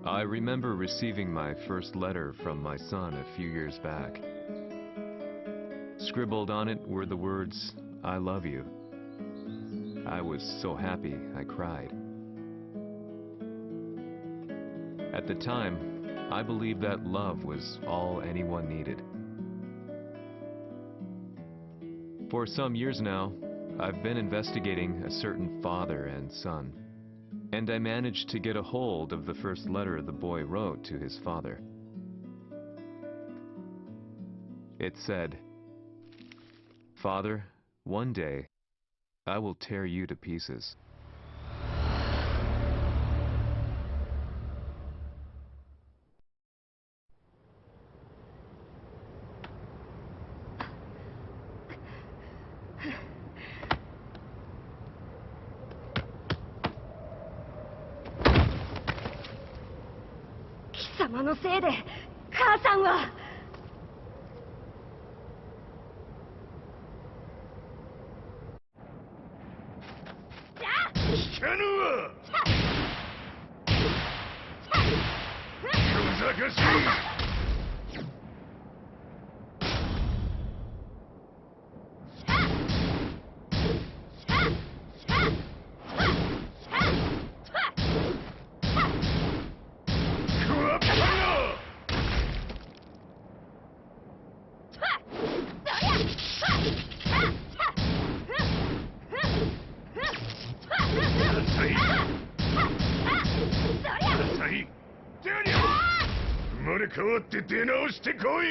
I remember receiving my first letter from my son a few years back. Scribbled on it were the words, "I love you." I was so happy I cried. At the time, I believed that love was all anyone needed. For some years now, I've been investigating a certain father and son, and I managed to get a hold of the first letter the boy wrote to his father. It said, "Father, one day, I will tear you to pieces." "様のせいで母さんは..." 聞かぬわ。小賢しい。生まれ変わって出直してこい。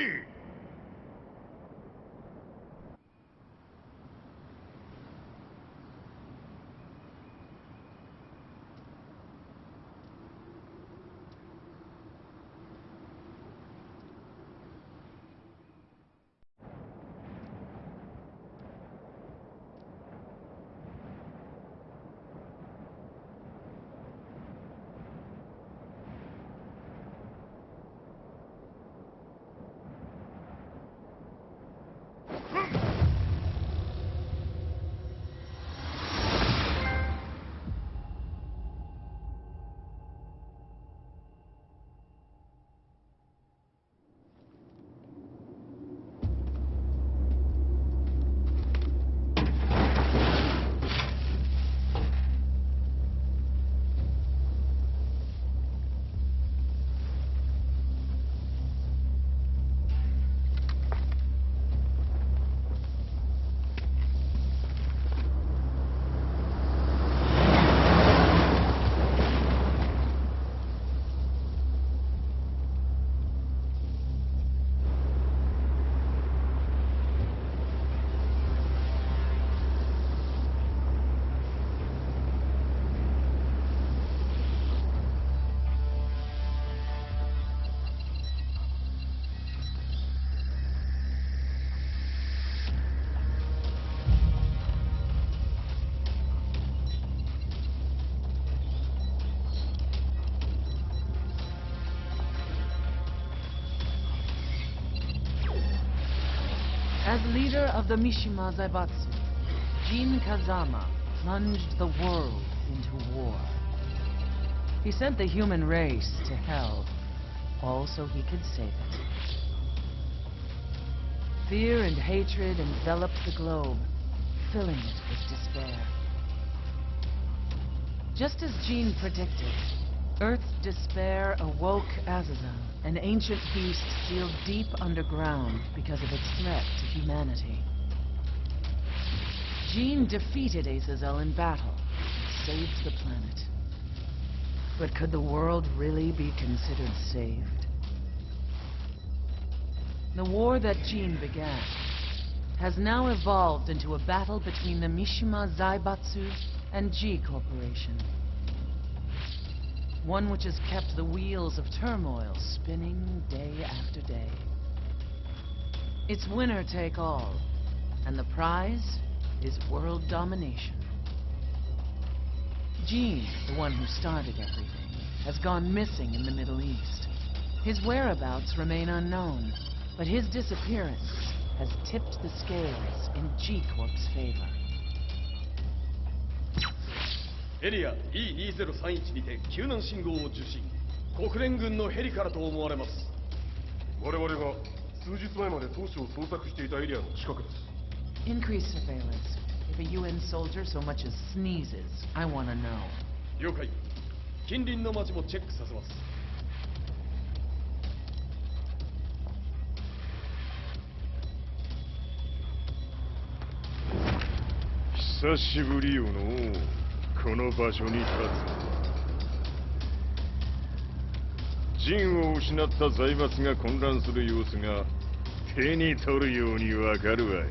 As leader of the Mishima Zaibatsu, Jin Kazama plunged the world into war. He sent the human race to hell, all so he could save it. Fear and hatred enveloped the globe, filling it with despair. Just as Jin predicted, Earth's despair awoke Azazel, an ancient beast sealed deep underground because of its threat to humanity. Jin defeated Azazel in battle and saved the planet. But could the world really be considered saved? The war that Jin began has now evolved into a battle between the Mishima Zaibatsu and G Corporation. One which has kept the wheels of turmoil spinning day after day. It's winner take all, and the prize is world domination. Gene, the one who started everything, has gone missing in the Middle East. His whereabouts remain unknown, but his disappearance has tipped the scales in G-Corp's favor. エリア E2031 にて救難信号を受信。国連軍のヘリからと思われます。我々が数日前まで当初を捜索していたエリアの近くです。Increase surveillance. If a UN soldier so much as sneezes, I want to know. 了解。近隣の町もチェックさせます。久しぶりよのう、この場所に立つ。陣を失った財閥が混乱する様子が手に取るようにわかるわい。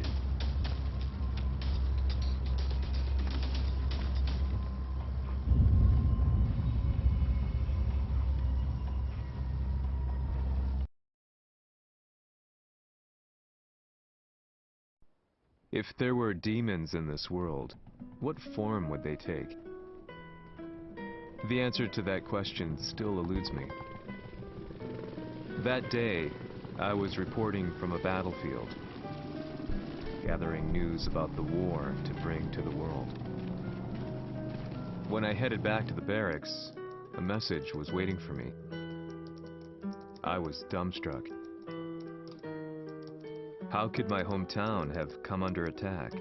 If there were demons in this world, what form would they take? The answer to that question still eludes me. That day, I was reporting from a battlefield, gathering news about the war to bring to the world. When I headed back to the barracks, a message was waiting for me. I was dumbstruck. How could my hometown have come under attack?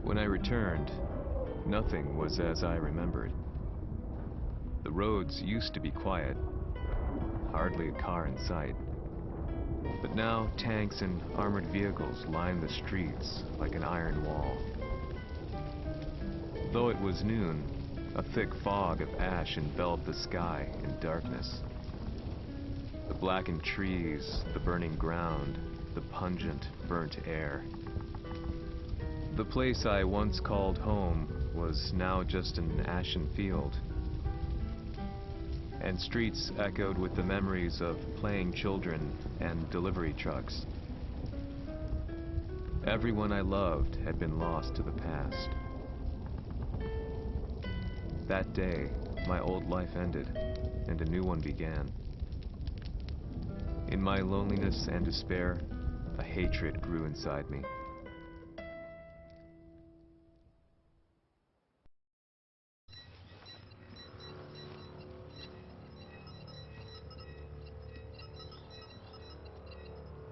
When I returned, nothing was as I remembered. The roads used to be quiet, hardly a car in sight. But now tanks and armored vehicles line the streets like an iron wall. Though it was noon, a thick fog of ash enveloped the sky in darkness. The blackened trees, the burning ground, the pungent, burnt air. The place I once called home was now just an ashen field. And streets echoed with the memories of playing children and delivery trucks. Everyone I loved had been lost to the past. That day, my old life ended, and a new one began. In my loneliness and despair, a hatred grew inside me.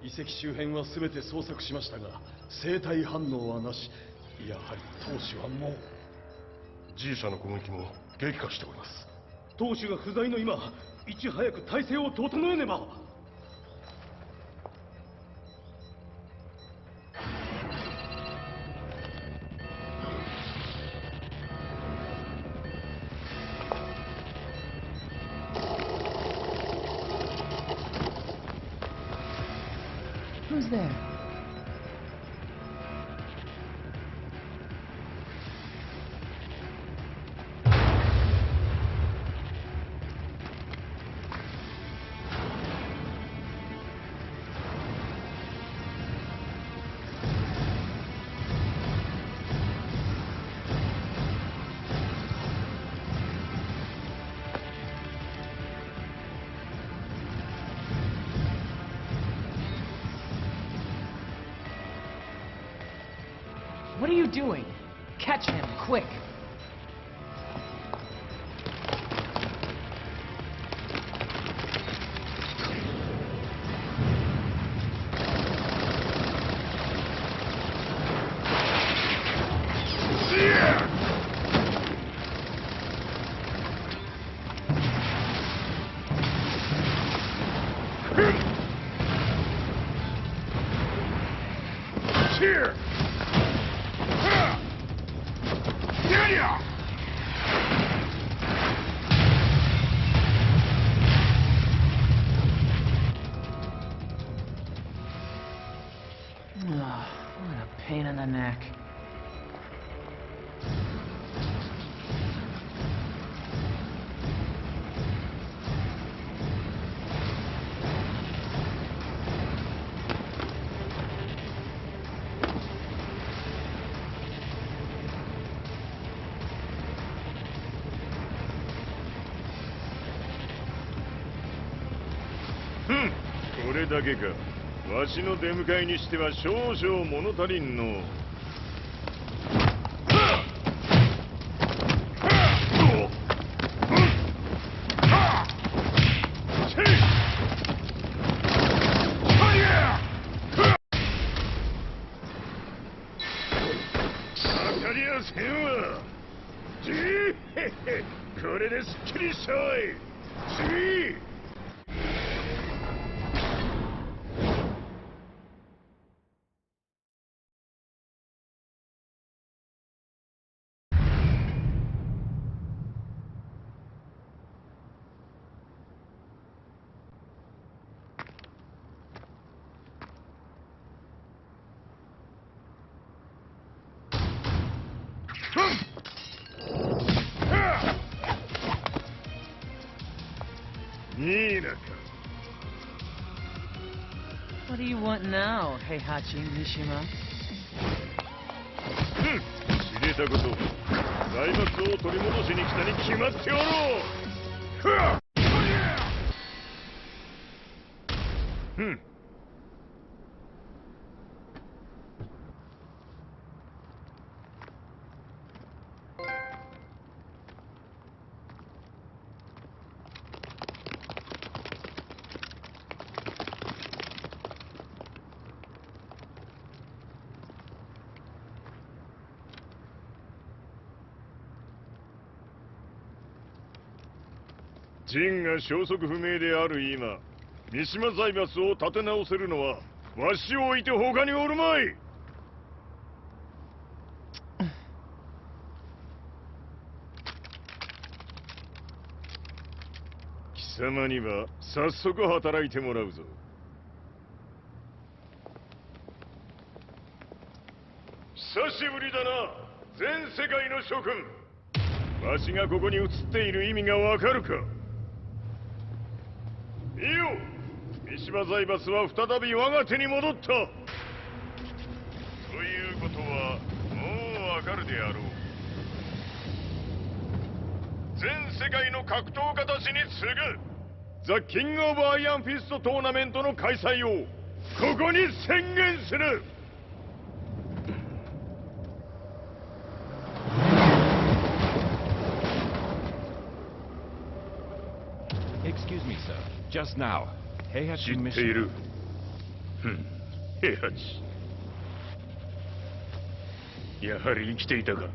遺跡周辺は全て捜索しましたが、生体反応はなし。やはり当主はもう。G 社の攻撃も激化しております。当主が不在の今、いち早く体制を整えねば。Who's there? What are you doing? Catch him, quick! Here! What a pain in the neck. Hmm. これだけか。わしの出迎えにしては少々物足りんの。かりやせんわ。じーへへ、これですっきりしたわい。じー。What do you want now, Heihachi Mishima? 知れたこと、財閥を取り戻しに来たに決まっておろう。ふわっ。陣が消息不明である今、三島財閥を立て直せるのはわしを置いて他におるまい。貴様には早速働いてもらうぞ。久しぶりだな、全世界の諸君。わしがここに映っている意味がわかるか。見よ、三島財閥は再び我が手に戻った。ということはもうわかるであろう。全世界の格闘家たちに次ぐザ・キング・オブ・アイアンフィストトーナメントの開催をここに宣言する。Excuse me, sir. Just now, Heihachi 知ってい Mishima. る。平八。やはり生きていたか。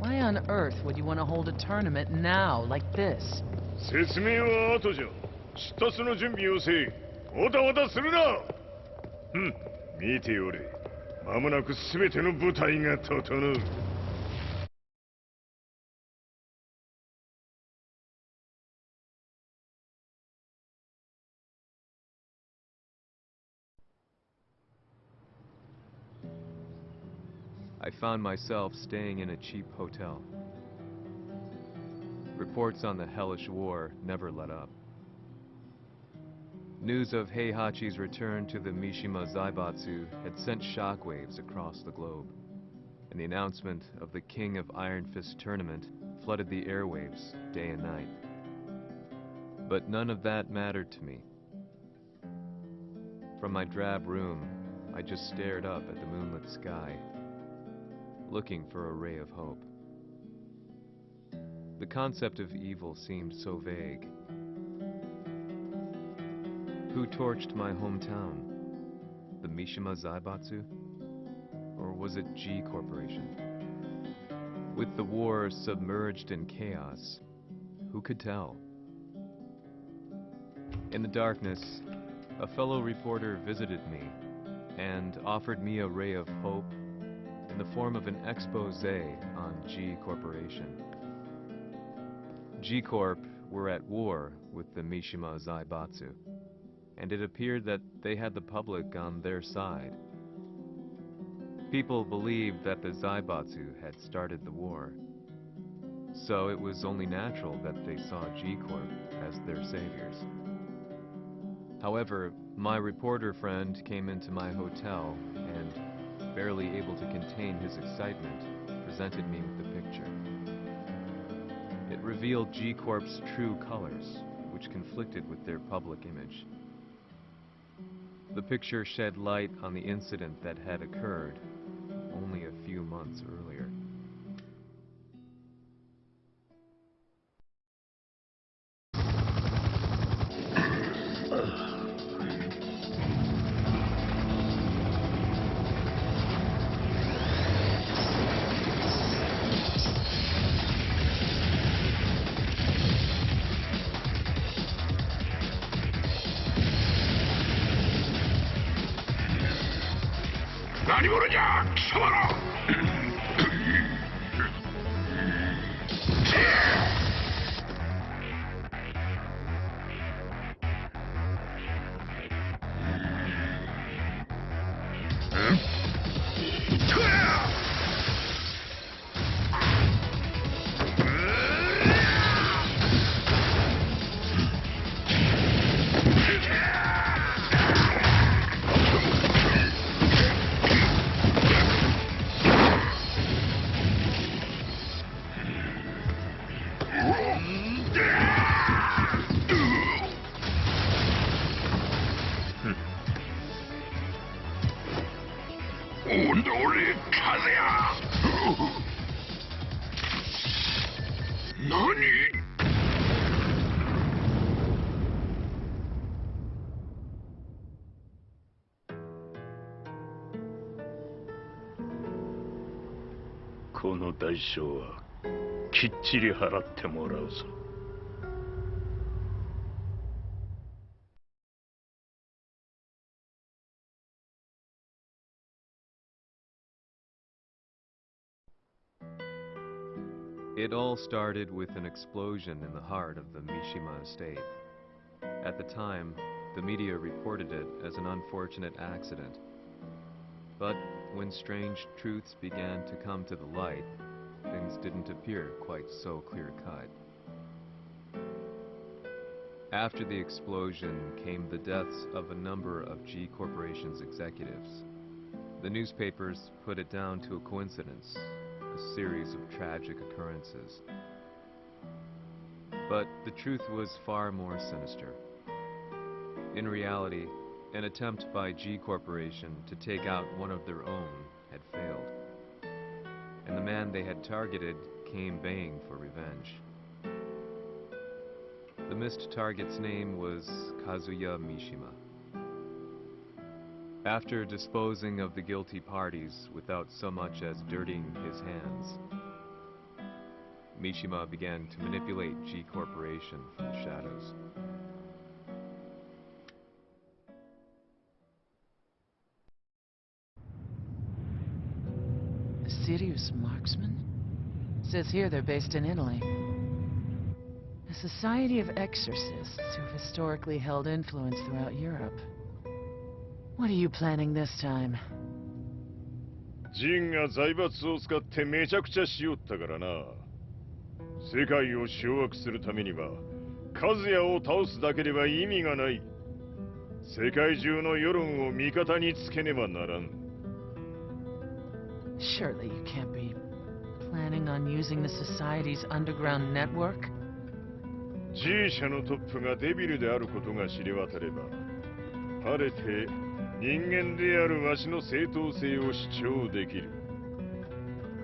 Why on earth would you want to hold a tournament now, like this? 説明は後じゃ。出立の準備をせい。おたおたするな。見ておれ。間もなく全ての部隊が整う。I found myself staying in a cheap hotel. Reports on the hellish war never let up. News of Heihachi's return to the Mishima Zaibatsu had sent shockwaves across the globe, and the announcement of the King of Iron Fist tournament flooded the airwaves day and night. But none of that mattered to me. From my drab room, I just stared up at the moonlit sky, looking for a ray of hope. The concept of evil seemed so vague. Who torched my hometown? The Mishima Zaibatsu? Or was it G Corporation? With the war submerged in chaos, who could tell? In the darkness, a fellow reporter visited me and offered me a ray of hope in the form of an expose on G Corporation. G Corp were at war with the Mishima Zaibatsu, and it appeared that they had the public on their side. People believed that the Zaibatsu had started the war, so it was only natural that they saw G Corp as their saviors. However, my reporter friend came into my hotel and, barely able to contain his excitement, presented me with the picture. It revealed G Corp's true colors, which conflicted with their public image. The picture shed light on the incident that had occurred only a few months earlier. 何者じゃ貴様ら。この代償はきっちり払ってもらうぞ。It all started with an explosion in the heart of the Mishima estate. At the time, the media reported it as an unfortunate accident. But when strange truths began to come to the light, things didn't appear quite so clear-cut. After the explosion came the deaths of a number of G Corporation's executives. The newspapers put it down to a coincidence, a series of tragic occurrences. But the truth was far more sinister. In reality, an attempt by G Corporation to take out one of their own had failed, and the man they had targeted came baying for revenge. The missed target's name was Kazuya Mishima. After disposing of the guilty parties without so much as dirtying his hands, Mishima began to manipulate G Corporation from the shadows. A serious marksman? Says here they're based in Italy. A society of exorcists who've historically held influence throughout Europe. What are you planning this time? ジンが財閥を使ってめちゃくちゃしよったからな。世界を掌握するためには、カズヤを倒すだけでは意味がない。世界中の世論を味方につけねばならん。Surely you can't be planning on using the society's underground network? G 社のトップがデビルであることが知れ渡れば、晴れて人間であるわしの正当性を主張できる。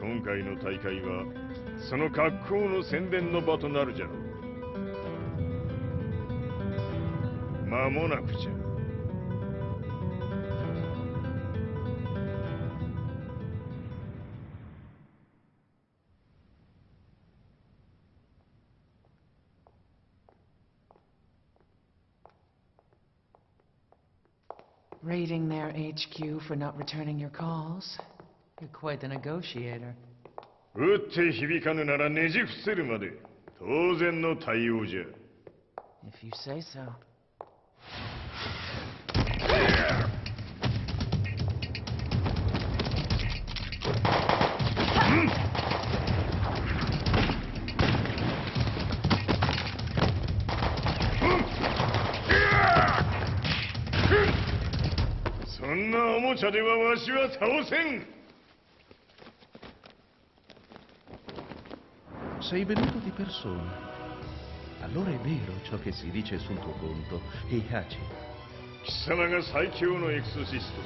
今回の大会はその格好の宣伝の場となるじゃろう。間もなくじゃ。Raiding their HQ for not returning your calls? You're quite the negotiator. 撃って響かぬならねじ伏せるまで当然の対応じゃ。If you say so. そんなおもちゃではわしは倒せん。Sei venuto di persona. Allora è vero ciò che si dice sul tuo conto, Heihachi. 貴様が最強のエクソシスト、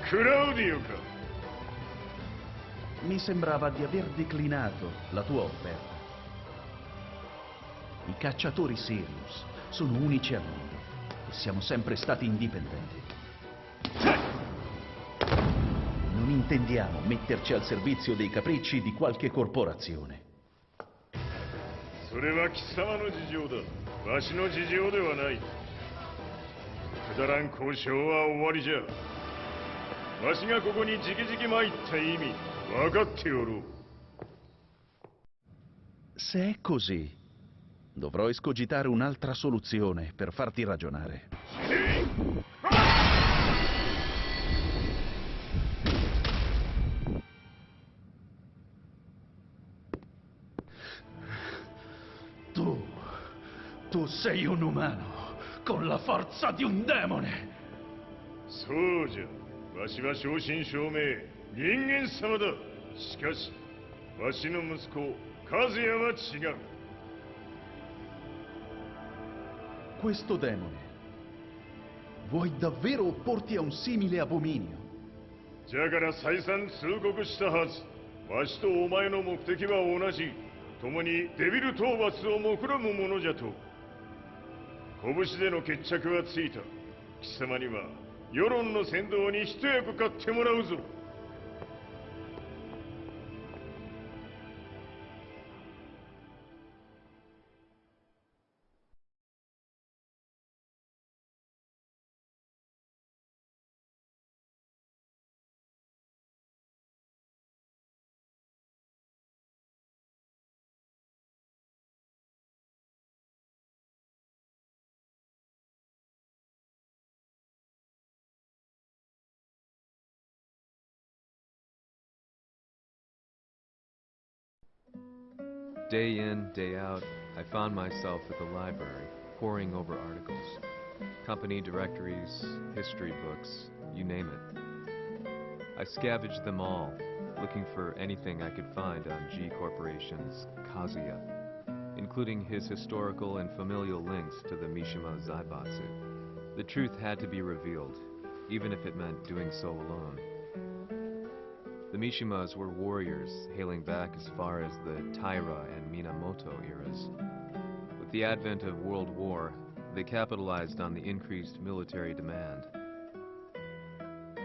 クラウディオか。Mi sembrava di aver declinato la tua offerta. I cacciatori Sirius sono unici al mondo e siamo sempre stati indipendenti. Non intendiamo metterci al servizio dei capricci di qualche corporazione. それは貴様の事情だ。わしの事情ではない。くだらん交渉は終わりじゃ。わしがここにじきじき参った意味分かっておろう。 Se è così, dovrò escogitare un'altra soluzione per farti ragionare. Tu sei un umano, con la forza di un demone! そうじゃ、わしは正真正銘人間様だ。しかしわしの息子和也は違う。 Questo demone, vuoi davvero opporti a un simile abominio? じゃから再三通告したはず。わしとお前の目的は同じ。共にデビル討伐を目論むものじゃと。拳での決着はついた。貴様には世論の先導に一役買ってもらうぞ。 Day in, day out, I found myself at the library, poring over articles, company directories, history books, you name it. I scavenged them all, looking for anything I could find on G Corporation's Kazuya, including his historical and familial links to the Mishima Zaibatsu. The truth had to be revealed, even if it meant doing so alone. The Mishimas were warriors hailing back as far as the Taira and Minamoto eras. With the advent of World War, they capitalized on the increased military demand.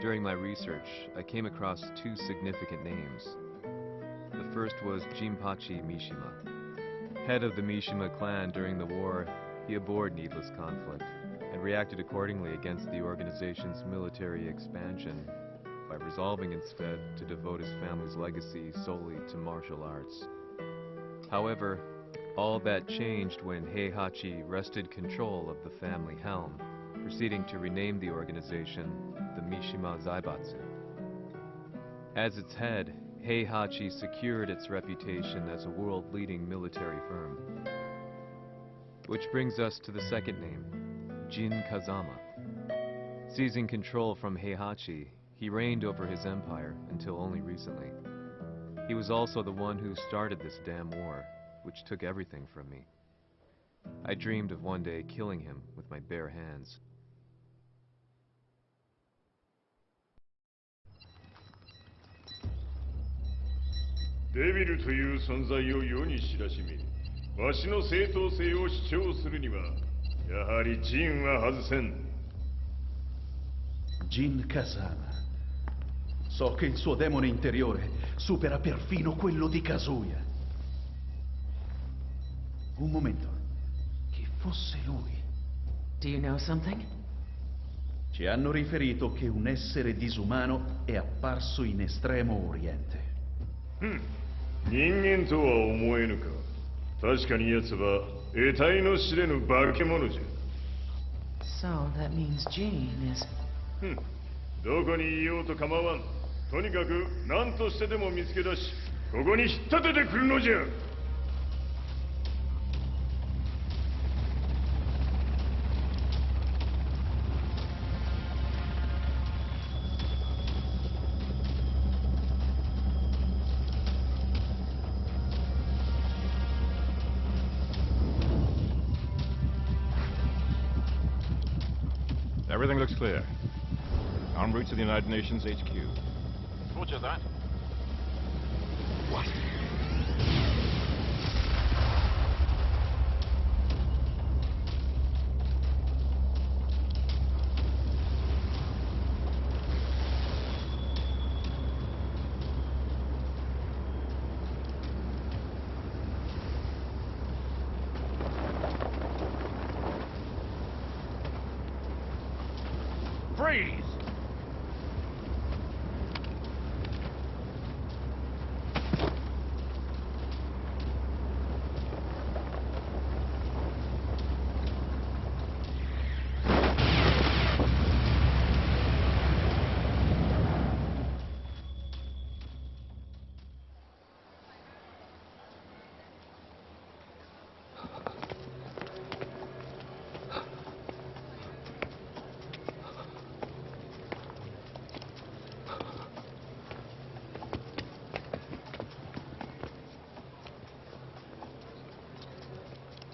During my research, I came across two significant names. The first was Jinpachi Mishima. Head of the Mishima clan during the war, he abhorred needless conflict and reacted accordingly against the organization's military expansion by resolving instead to devote his family's legacy solely to martial arts. However, all that changed when Heihachi wrested control of the family helm, proceeding to rename the organization the Mishima Zaibatsu. As its head, Heihachi secured its reputation as a world-leading military firm. Which brings us to the second name, Jin Kazama. Seizing control from Heihachi, he reigned over his empire until only recently. He was also the one who started this damn war, which took everything from me. I dreamed of one day killing him with my bare hands. デビルという存在を世に知らしめ、わしの正当性を主張するには、やはりジンは外せん。 Jin Kazama. So che il suo demone interiore supera perfino quello di Kazuya. Un momento. Chi fosse lui? Do you know something? Ci hanno riferito che un essere disumano è apparso in Estremo Oriente. 人間とは思えぬか。確かに奴は得体の知れぬ化け物じゃ。 So that means Jean is... どこにいようと構わん。とにかく何としてでも見つけ出し、ここに引っ立ててくるのじゃ。 Everything looks clear. En route to the United Nations HQ. Roger that. What? Freeze!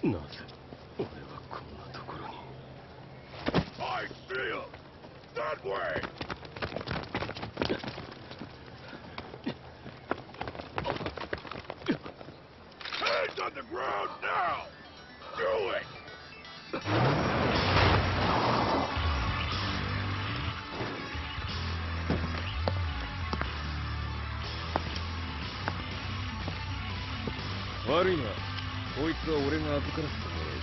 なぜ俺はこんなところに。I see him! That way! Hands on the ground now! Do it! 悪いな、こいつは俺が預からせてもらう。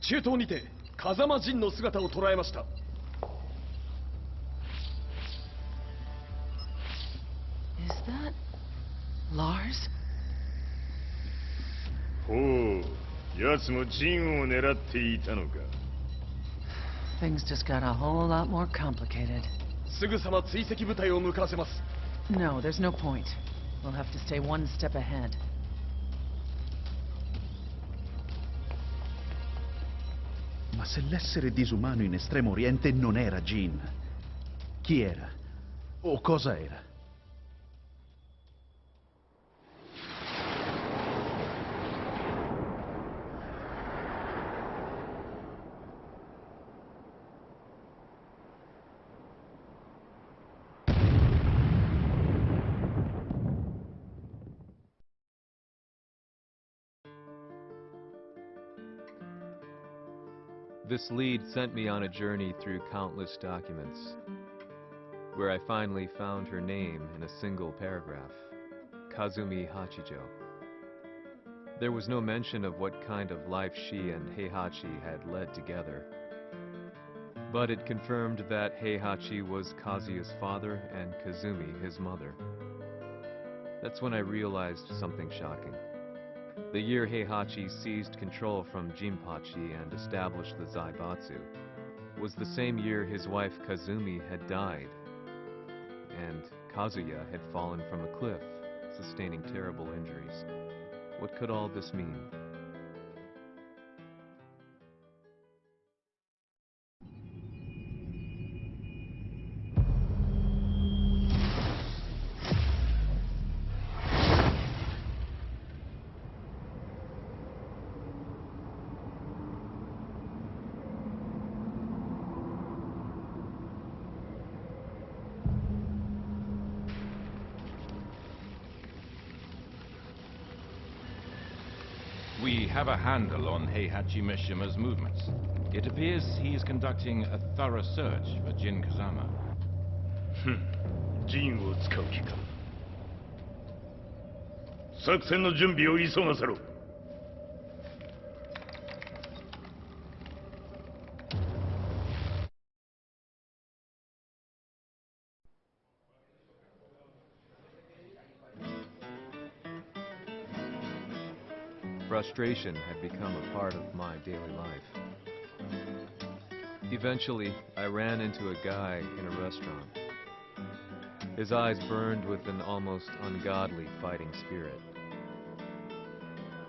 中東にて風間陣の姿を捉えました。Is that Lars? ほう、奴も陣を狙っていたのか。Things just got a whole lot more complicated. すぐさま追跡部隊を向かわせます。No, there's no point. We'll have to stay one step ahead. Ma se l'essere disumano in Estremo Oriente non era Jin, chi era? O cosa era? This lead sent me on a journey through countless documents, where I finally found her name in a single paragraph, Kazumi Hachijo. There was no mention of what kind of life she and Heihachi had led together, but it confirmed that Heihachi was Kazuya's father and Kazumi his mother. That's when I realized something shocking. The year Heihachi seized control from Jinpachi and established the Zaibatsu was the same year his wife Kazumi had died, and Kazuya had fallen from a cliff, sustaining terrible injuries. What could all this mean? We have a handle on Heihachi Mishima's movements. It appears he is conducting a thorough search for Jin Kazama. 陣を使う気か。作戦の準備を急がせろ。Frustration had become a part of my daily life. Eventually, I ran into a guy in a restaurant. His eyes burned with an almost ungodly fighting spirit.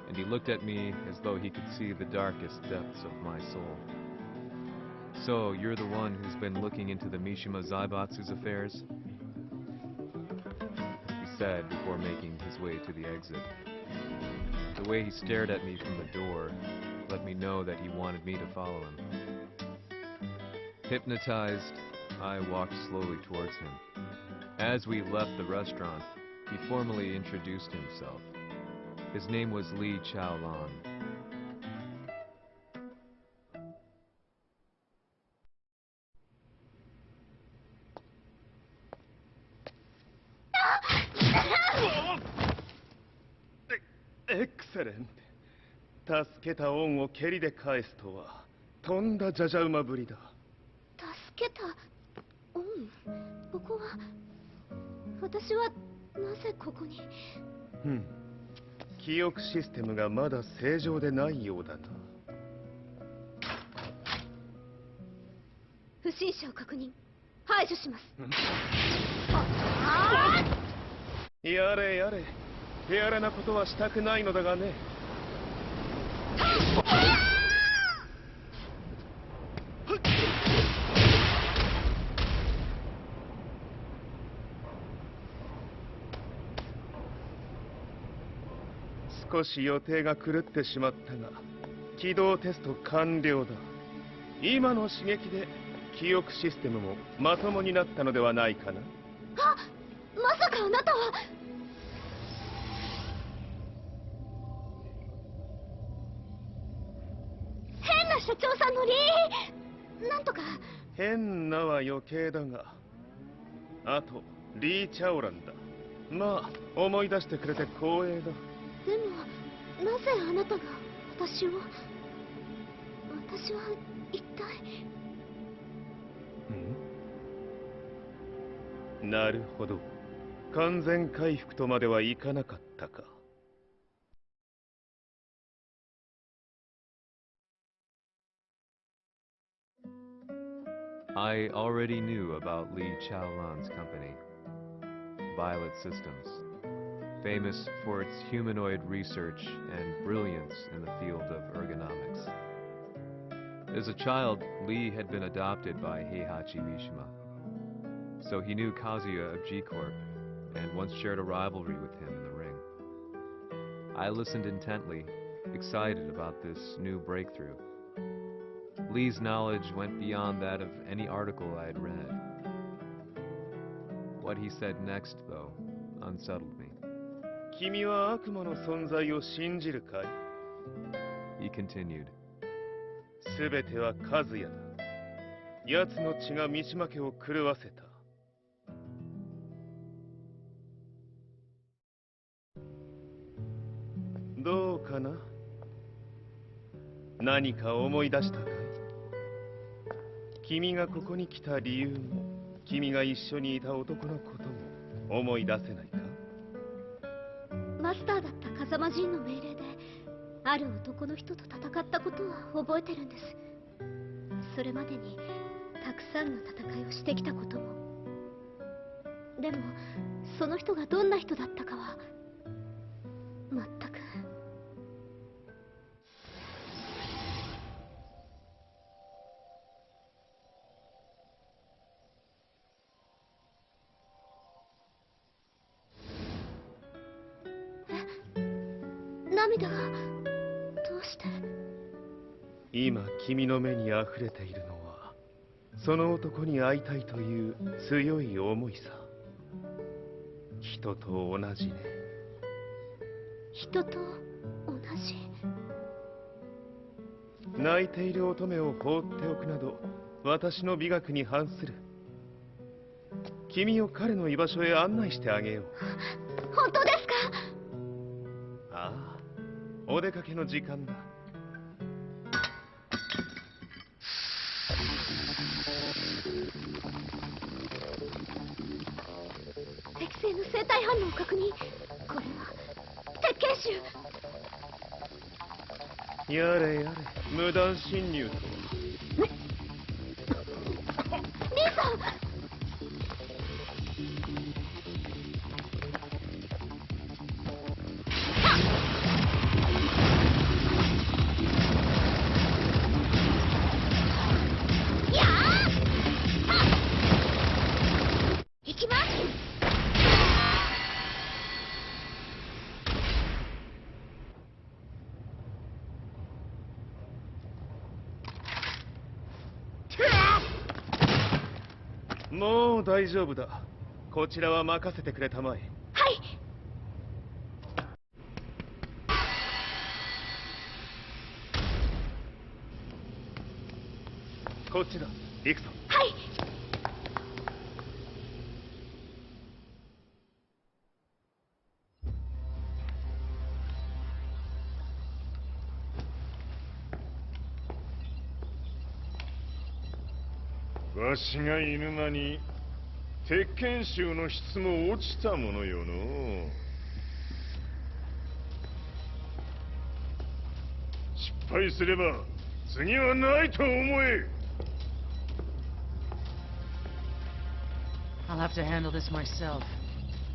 And he looked at me as though he could see the darkest depths of my soul. So, you're the one who's been looking into the Mishima Zaibatsu's affairs? He said before making his way to the exit. The way he stared at me from the door let me know that he wanted me to follow him. Hypnotized, I walked slowly towards him. As we left the restaurant, he formally introduced himself. His name was Li Chaolan. Excellent. 助けた恩を蹴りで返すとはとんだじゃじゃ馬ぶりだ。助けた恩？ここは私はなぜここに？記憶システムがまだ正常でないようだな。不審者を確認。排除します。やれやれ、手荒れなことはしたくないのだがね。少し予定が狂ってしまったが、起動テスト完了だ。今の刺激で記憶システムもまともになったのではないかな。あ、まさかあなたは。変な社長さんのなんとか。変なは余計だが、あとリー・チャオランだ。まあ思い出してくれて光栄だ。でもなぜあなたが私は一体。なるほど、完全回復とまではいかなかったか。I already knew about Li Chaolan's company, Violet Systems, famous for its humanoid research and brilliance in the field of ergonomics. As a child, Li had been adopted by Heihachi Mishima, so he knew Kazuya of G-Corp and once shared a rivalry with him in the ring. I listened intently, excited about this new breakthrough. Lee's knowledge went beyond that of any article I had read. What he said next, though, unsettled me. 君は悪魔の存在を信じるかい? He continued. すべては和也だ。奴の血が三島家を狂わせた。どうかな？何か思い出したかい？君がここに来た理由も、君が一緒にいた男のことも思い出せないか？マスターだった風間陣の命令である男の人と戦ったことは覚えてるんです。それまでにたくさんの戦いをしてきたことも。でもその人がどんな人だったかは全く。涙がどうして？今君の目にあふれているのはその男に会いたいという強い思いさ。人と同じね。人と同じ？泣いている乙女を放っておくなど私の美学に反する。君を彼の居場所へ案内してあげよう。本当ですか？ああ、お出かけの時間だ。適正の生体反応を確認。これは鉄拳集。やれやれ、無断侵入とは。兄さん！もう大丈夫だ。こちらは任せてくれたまえ。はい。こっちだ。行くぞ。はい。わしが犬間に鉄拳衆の質も落ちたものよの。失敗すれば次はないと思え。I'll have to handle this myself.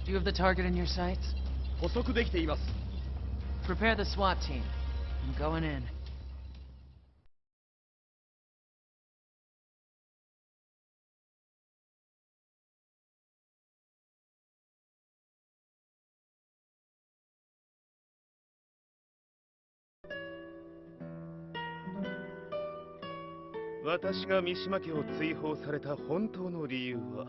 Do you have the target in your sights? 捕捉できています。 Prepare the SWAT team. I'm going in. "私が三島家を追放された本当の理由は、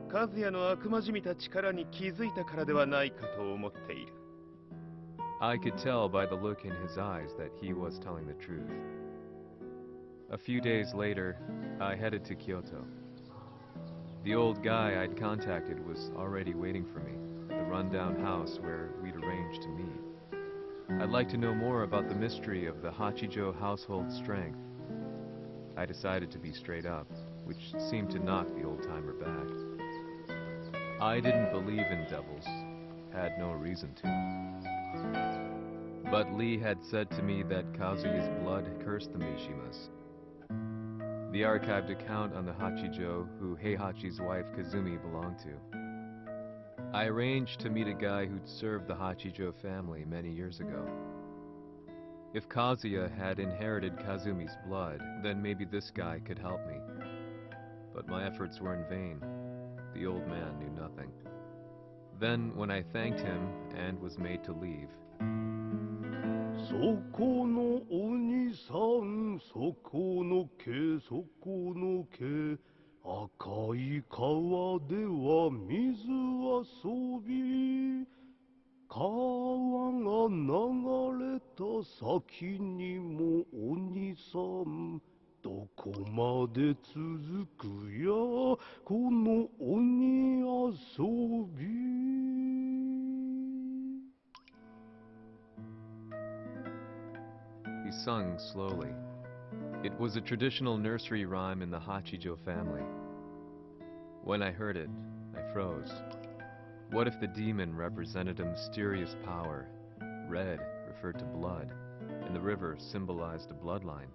和也の悪魔じみた力に気づいたからではないかと思っている。I could tell by the look in his eyes that he was telling the truth. A few days later, I headed to Kyoto. The old guy I'd contacted was already waiting for me at the rundown house where we'd arranged to meet. I'd like to know more about the mystery of the Hachijo household strength. I decided to be straight up, which seemed to knock the old-timer back. I didn't believe in devils, had no reason to. But Lee had said to me that Kazuya's blood cursed the Mishimas. The archived account on the Hachijo who Heihachi's wife Kazumi belonged to. I arranged to meet a guy who'd served the Hachijo family many years ago. If Kazuya had inherited Kazumi's blood, then maybe this guy could help me. But my efforts were in vain. The old man knew nothing. Then, when I thanked him and was made to leave, そこのお兄さん、そこの毛、そこの毛、赤い川では水遊び、川が流れた先にもお兄さん、どこまで続くやこの鬼遊び。he sung slowly. It was a traditional nursery rhyme in the Hachijo family. When I heard it, I froze. What if the demon represented a mysterious power? Red referred to blood, and the river symbolized a bloodline.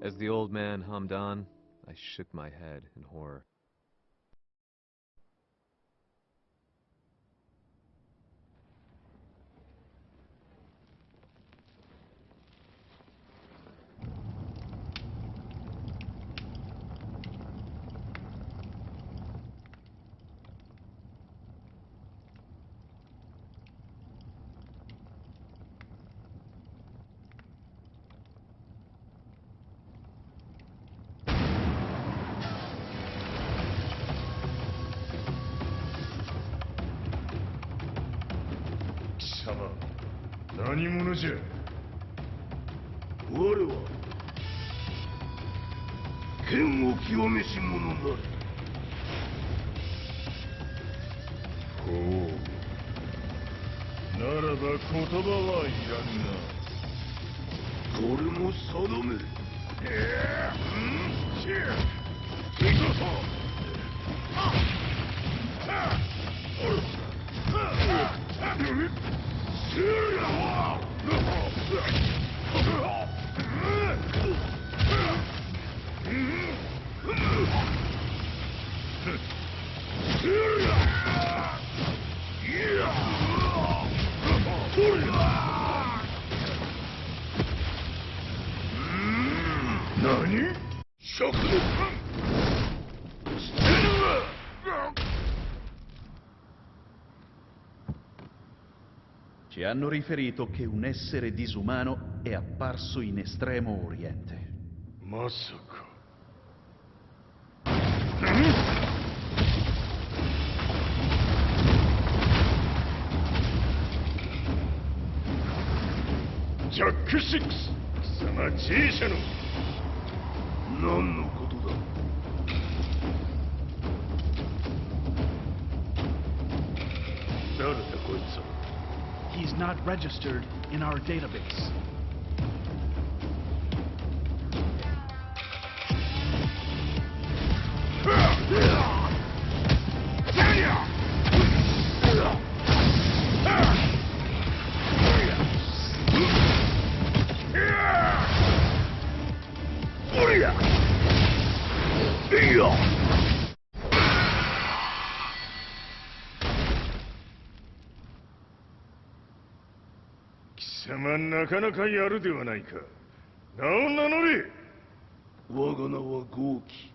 As the old man hummed on, I shook my head in horror. 何者じゃ。我は剣を極めし者なり。ほう。ならば言葉はいらんな。これも定め。何？食の捨てるわ。 Ci hanno riferito che un essere disumano è apparso in Estremo Oriente. まさか。ジャック6、貴様 G 社の何のことだ。誰だこいつは。 He's not registered in our database. 貴様なかなかやるではないか。名を名乗れ。我が名は豪輝。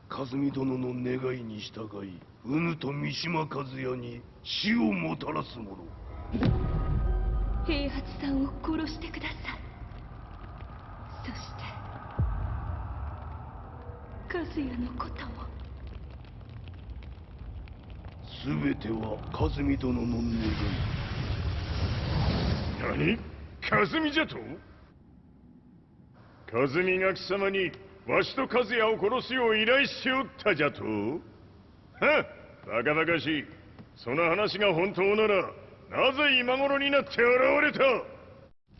和美殿の願いに従い、うぬと三島和也に死をもたらす者。平八さんを殺してください。そして和也のことも。全ては和美殿の願い。何？和美じゃと？和美が貴様にわしと和也を殺すよう依頼しおったじゃと？はっ、バカバカしい。その話が本当なら、なぜ今頃になって現れた？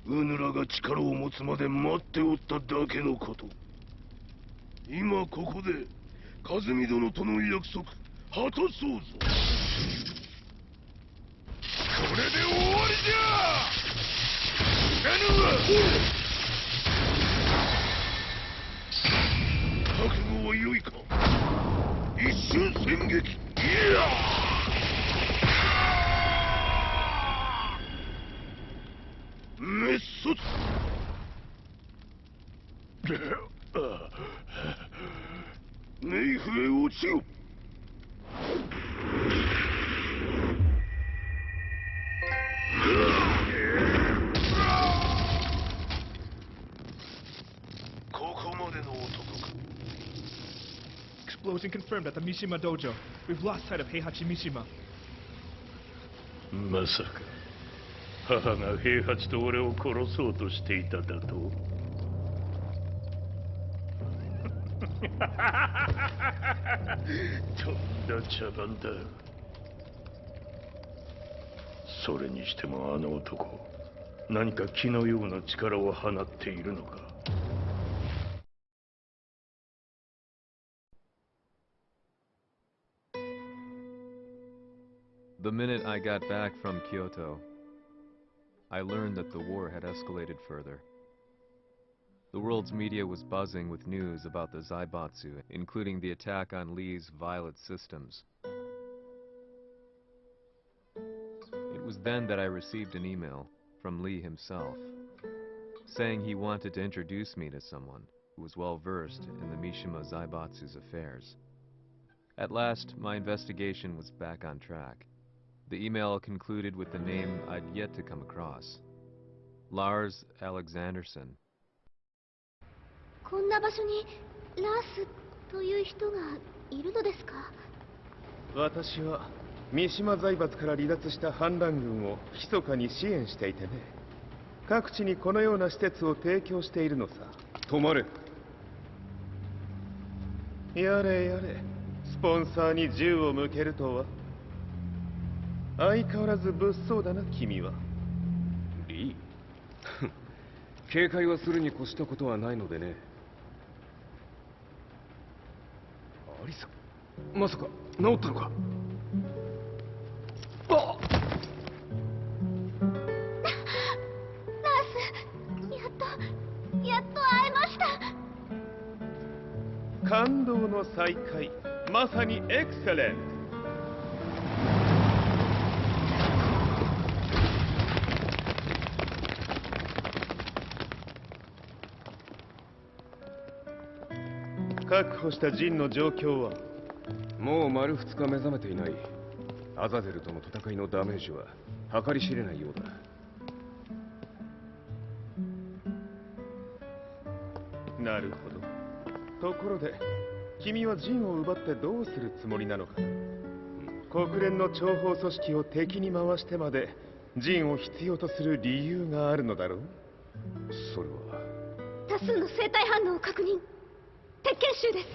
うぬらが力を持つまで待っておっただけのこと。今ここで和美殿との約束果たそうぞ。これで終わりじゃ。知らぬわ。覚悟は良いか。一瞬戦撃。いや滅卒。冥府へ落ちよ。ここまでの男か。Explosion confirmed at the Mishima dojo. We've lost sight of Heihachi Mishima. まさか母が平八と俺を殺そうとしていただと？とんだ茶番だ。それにしてもあの男、何か気のような力を放っているのか。The minute I got back from Kyoto, I learned that the war had escalated further. The world's media was buzzing with news about the Zaibatsu, including the attack on Lee's Violet systems. It was then that I received an email from Lee himself, saying he wanted to introduce me to someone who was well versed in the Mishima Zaibatsu's affairs. At last, my investigation was back on track. The email concluded with the name I'd yet to come across, Lars Alexanderson. こんな場所にラースという人がいるのですか？私は三島財閥から離脱した反乱軍を密かに支援していてね、各地にこのような施設を提供しているのさ。止まれ。やれやれ、スポンサーに銃を向けるとは。相変わらず物騒だな、君は。リー警戒はするに越したことはないのでね。アリサ、まさか治ったのか？あっ！ラース、やっと会えました。感動の再会、まさにエクセレント。確保したジンの状況は？もう丸2日目覚めていない。アザゼルとの戦いのダメージは計り知れないようだ。なるほど。ところで君はジンを奪ってどうするつもりなのか？国連の諜報組織を敵に回してまでジンを必要とする理由があるのだろう？それは多数の生体反応を確認。鉄拳衆です。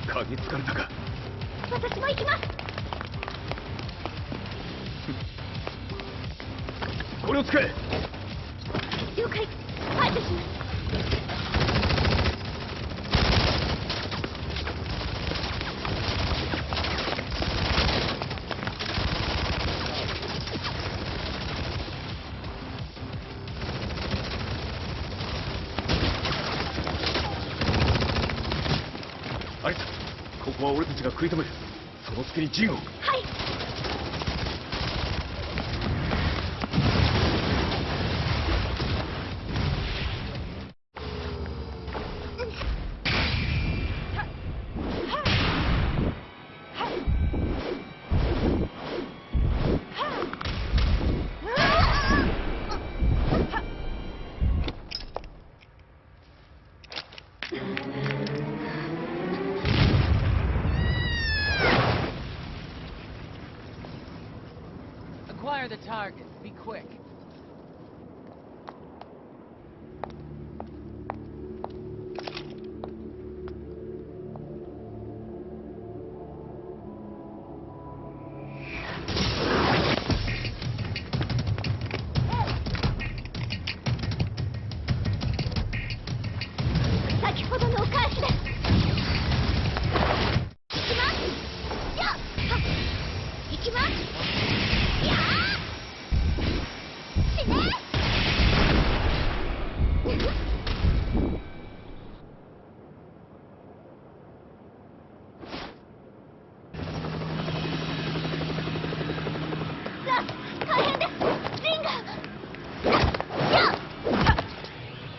鍵つかれたか？私も行きます。これを使え。了解。排除します。アリサ、ここは俺たちが食い止める。その隙にジンを。はい。Acquire the target. Be quick.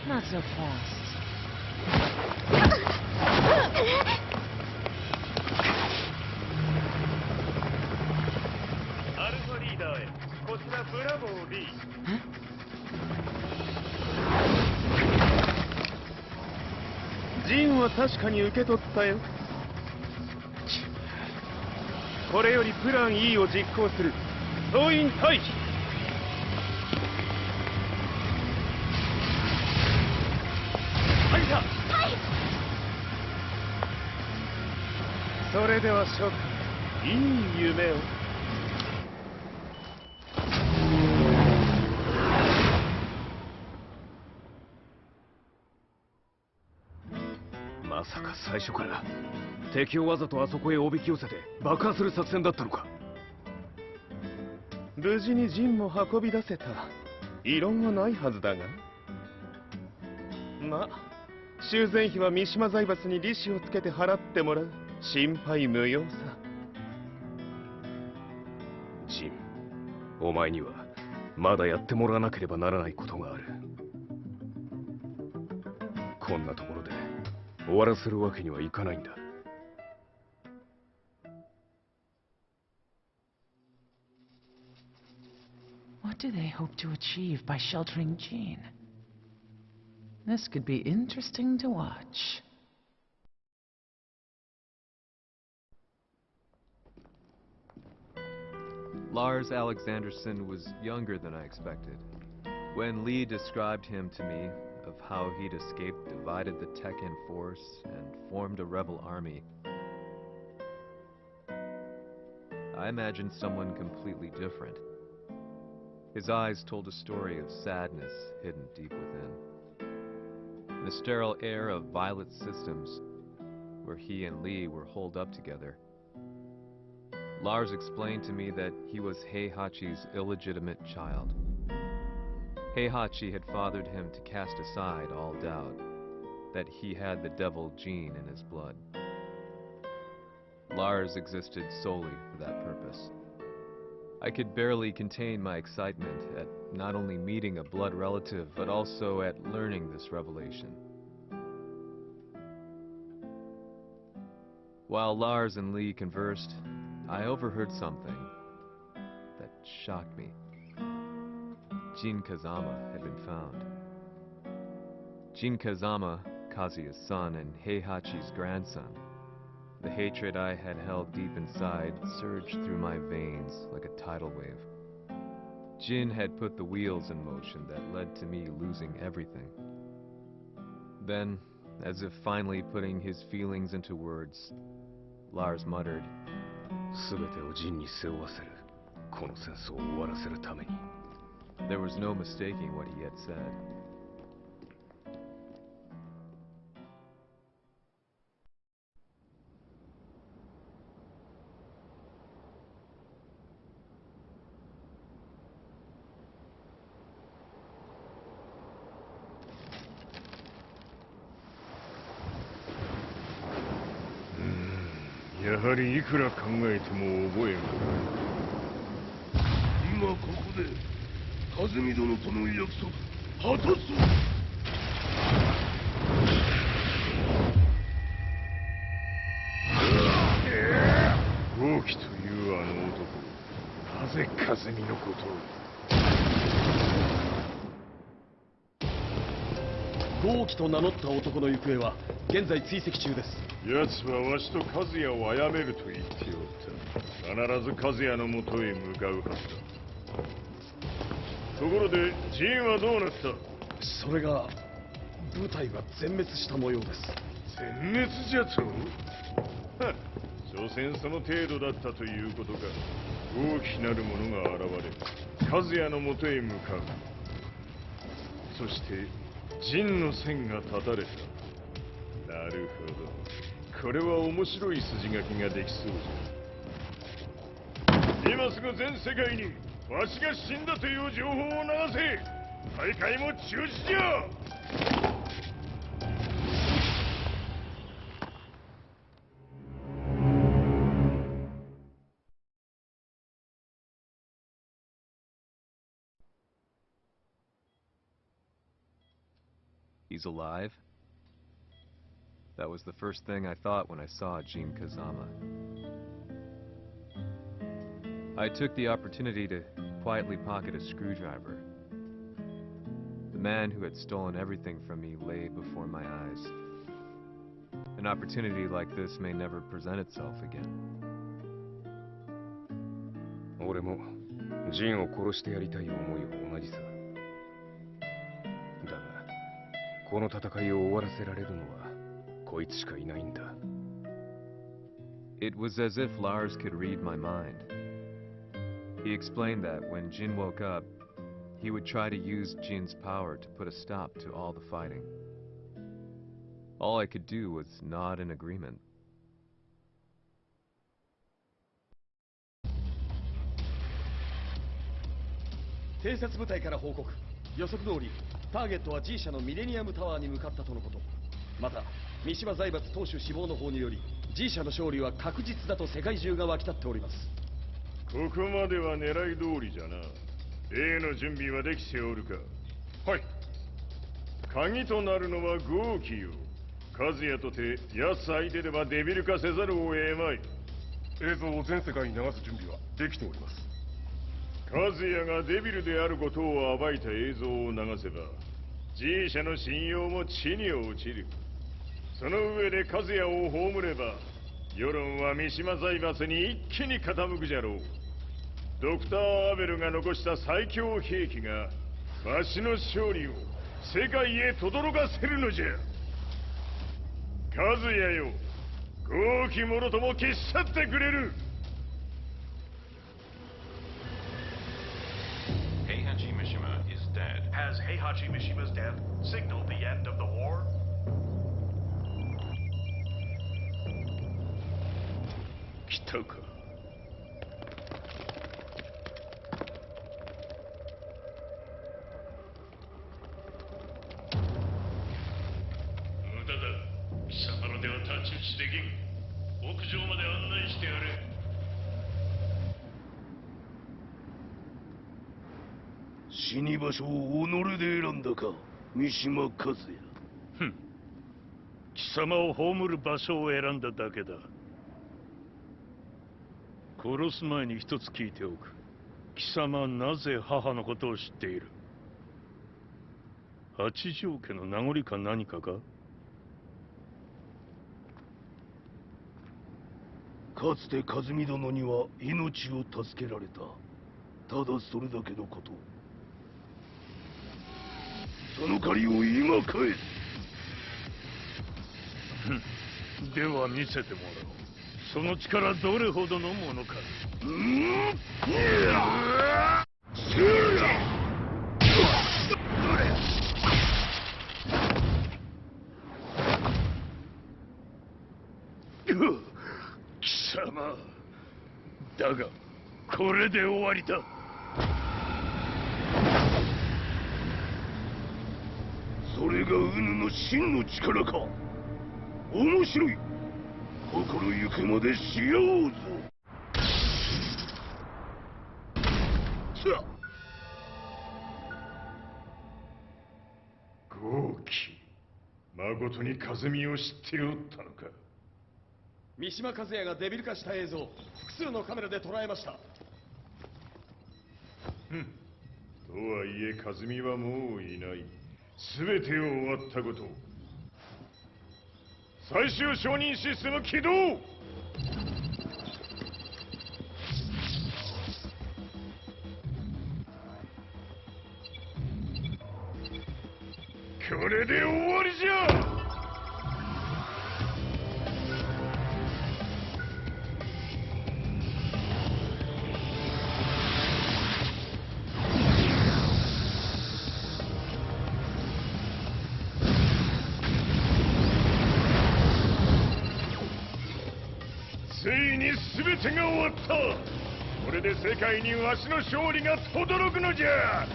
Not so fast. アルファリーダーへ。こちらブラボー D。ジンは確かに受け取ったよ。これよりプラン E を実行する。総員退避。それでは諸君、いい夢を。まさか最初から敵をわざとあそこへおびき寄せて爆破する作戦だったのか。無事に陣も運び出せた。異論はないはずだが。まあ修繕費は三島財閥に利子をつけて払ってもらう。心配無用さ。ジン、お前にはまだやってもらわなければならないことがある。こんなところで終わらせるわけにはいかないんだ。What do they hope to achieve by sheltering Jean? This could be interesting to watch. Lars Alexanderson was younger than I expected. When Lee described him to me, of how he'd escaped, divided the Tekken force, and formed a rebel army, I imagined someone completely different. His eyes told a story of sadness hidden deep within. In the sterile air of Violet Systems, where he and Lee were holed up together, Lars explained to me that he was Heihachi's illegitimate child. Heihachi had fathered him to cast aside all doubt that he had the devil gene in his blood. Lars existed solely for that purpose. I could barely contain my excitement at not only meeting a blood relative, but also at learning this revelation. While Lars and Lee conversed, I overheard something that shocked me. Jin Kazama had been found. Jin Kazama, Kazuya's son and Heihachi's grandson. The hatred I had held deep inside surged through my veins like a tidal wave. Jin had put the wheels in motion that led to me losing everything. Then, as if finally putting his feelings into words, Lars muttered, 全てをジンに背負わせる。この戦争を終わらせるために。 There was no mistaking what he had said. はりいくら考えても覚えがない。今ここで和美殿との約束果たそう。豪輝というあの男、なぜ和美のことを。豪輝と名乗った男の行方は現在追跡中です。奴はわしと和也を殺めると言っておった。必ず和也のもとへ向かうはずだ。ところでジンはどうなった？それが部隊は全滅した模様です。全滅じゃと？はっ、所詮その程度だったということか。大きなる者が現れ和也のもとへ向かう。そして陣の線が断たれた。なるほど、これは面白い筋書きができそうじゃ。今すぐ全世界にわしが死んだという情報を流せ。大会も中止じゃ。He's alive? That was the first thing I thought when I saw Jin Kazama. I took the opportunity to quietly pocket a screwdriver. The man who had stolen everything from me lay before my eyes. An opportunity like this may never present itself again. 俺もジンを殺してやりたい思いは同じさ。だがこの戦いを終わらせられるのはこいつしかいないんだ。It was as if Lars could read my mind. He explained that when Jin woke up, he would try to use Jin's power to put a stop to all the fighting. All I could do was nod in agreement. 偵察部隊から報告。予測通りターゲットは G 社のミレニアムタワーに向かったとのこと。また三島財閥当主死亡の方により G 社の勝利は確実だと世界中が沸き立っております。ここまでは狙い通りじゃな。例の準備はできておるか？はい。鍵となるのは豪輝よ。和也とて奴相手ではデビル化せざるを得まい。映像を全世界に流す準備はできております。和也がデビルであることを暴いた映像を流せば G 社の信用も地に落ちる。その上で和也を葬れば世論は三島財閥に一気に傾くじゃろう。ドクター・アベルが残した最強兵器がわしの勝利を世界へ轟かせるのじゃ。和也よ、豪輝者とも消し去ってくれる。Heihachi Mishima is dead. Has Heihachi Mishima's death signaled the end of the war? 来たか。無駄だ。貴様のでは太刀打ちできん。屋上まで案内してやれ。死に場所を己で選んだか、三島和也。ふん。貴様を葬る場所を選んだだけだ。殺す前に一つ聞いておく。貴様はなぜ母のことを知っている？八条家の名残か何かか？かつて和美殿には命を助けられた。ただそれだけのこと。その借りを今返す。では見せてもらおう。その力どれほどのものか。貴様だがこれで終わりだ。それがウヌの真の力か。面白い。心ゆくまでしようぞ。さあ、豪輝、誠に風見を知っておったのか。三島和也がデビル化した映像、複数のカメラで捉えました。とはいえ和美はもういない。全てを終わったことを。最終承認システム起動。これで終わりじゃ。ついに全てが終わった。これで世界にわしの勝利が轟くのじゃ。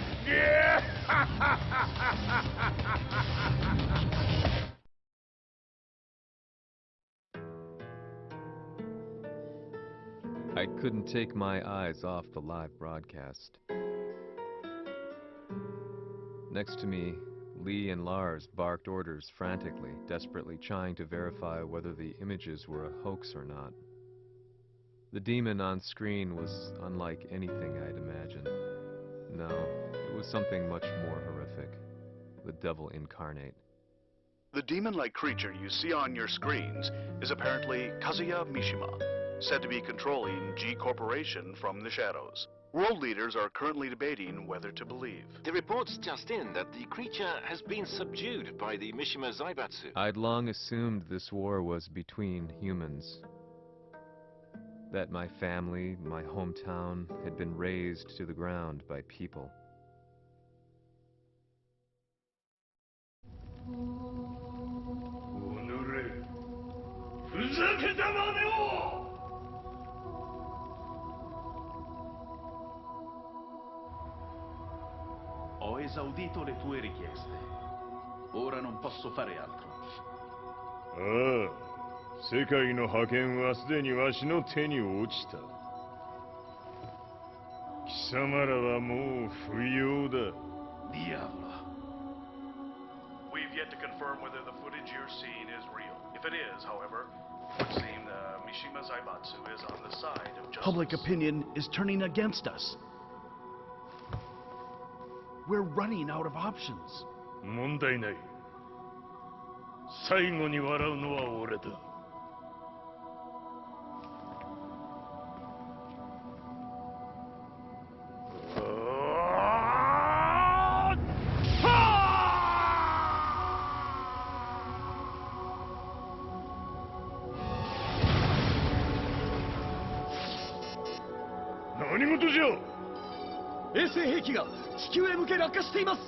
I couldn't take my eyes off the live broadcast. Next to me, Lee and Lars barked orders frantically, desperately trying to verify whether the images were a hoax or not. The demon on screen was unlike anything I'd imagined. No, it was something much more horrific. The devil incarnate. The demon-like creature you see on your screens is apparently Kazuya Mishima, said to be controlling G Corporation from the shadows. World leaders are currently debating whether to believe. The reports just in that the creature has been subdued by the Mishima Zaibatsu. I'd long assumed this war was between humans. That my family, my hometown, had been razed to the ground by people. Ho esaudito le tue richieste. Ora non posso fare altro. 世界の覇権はすでにわしの手に落ちた。貴様らはもう不要だ。Diavolo. We've yet to confirm whether the footage you're seeing is real. If it is, however, it would seem the Mishima Zaibatsu is on the side of justice. Public opinion is turning against us. We're running out of options. 問題ない。最後に笑うのは俺だ。何事じゃ。衛星兵器が地球へ向け落下しています。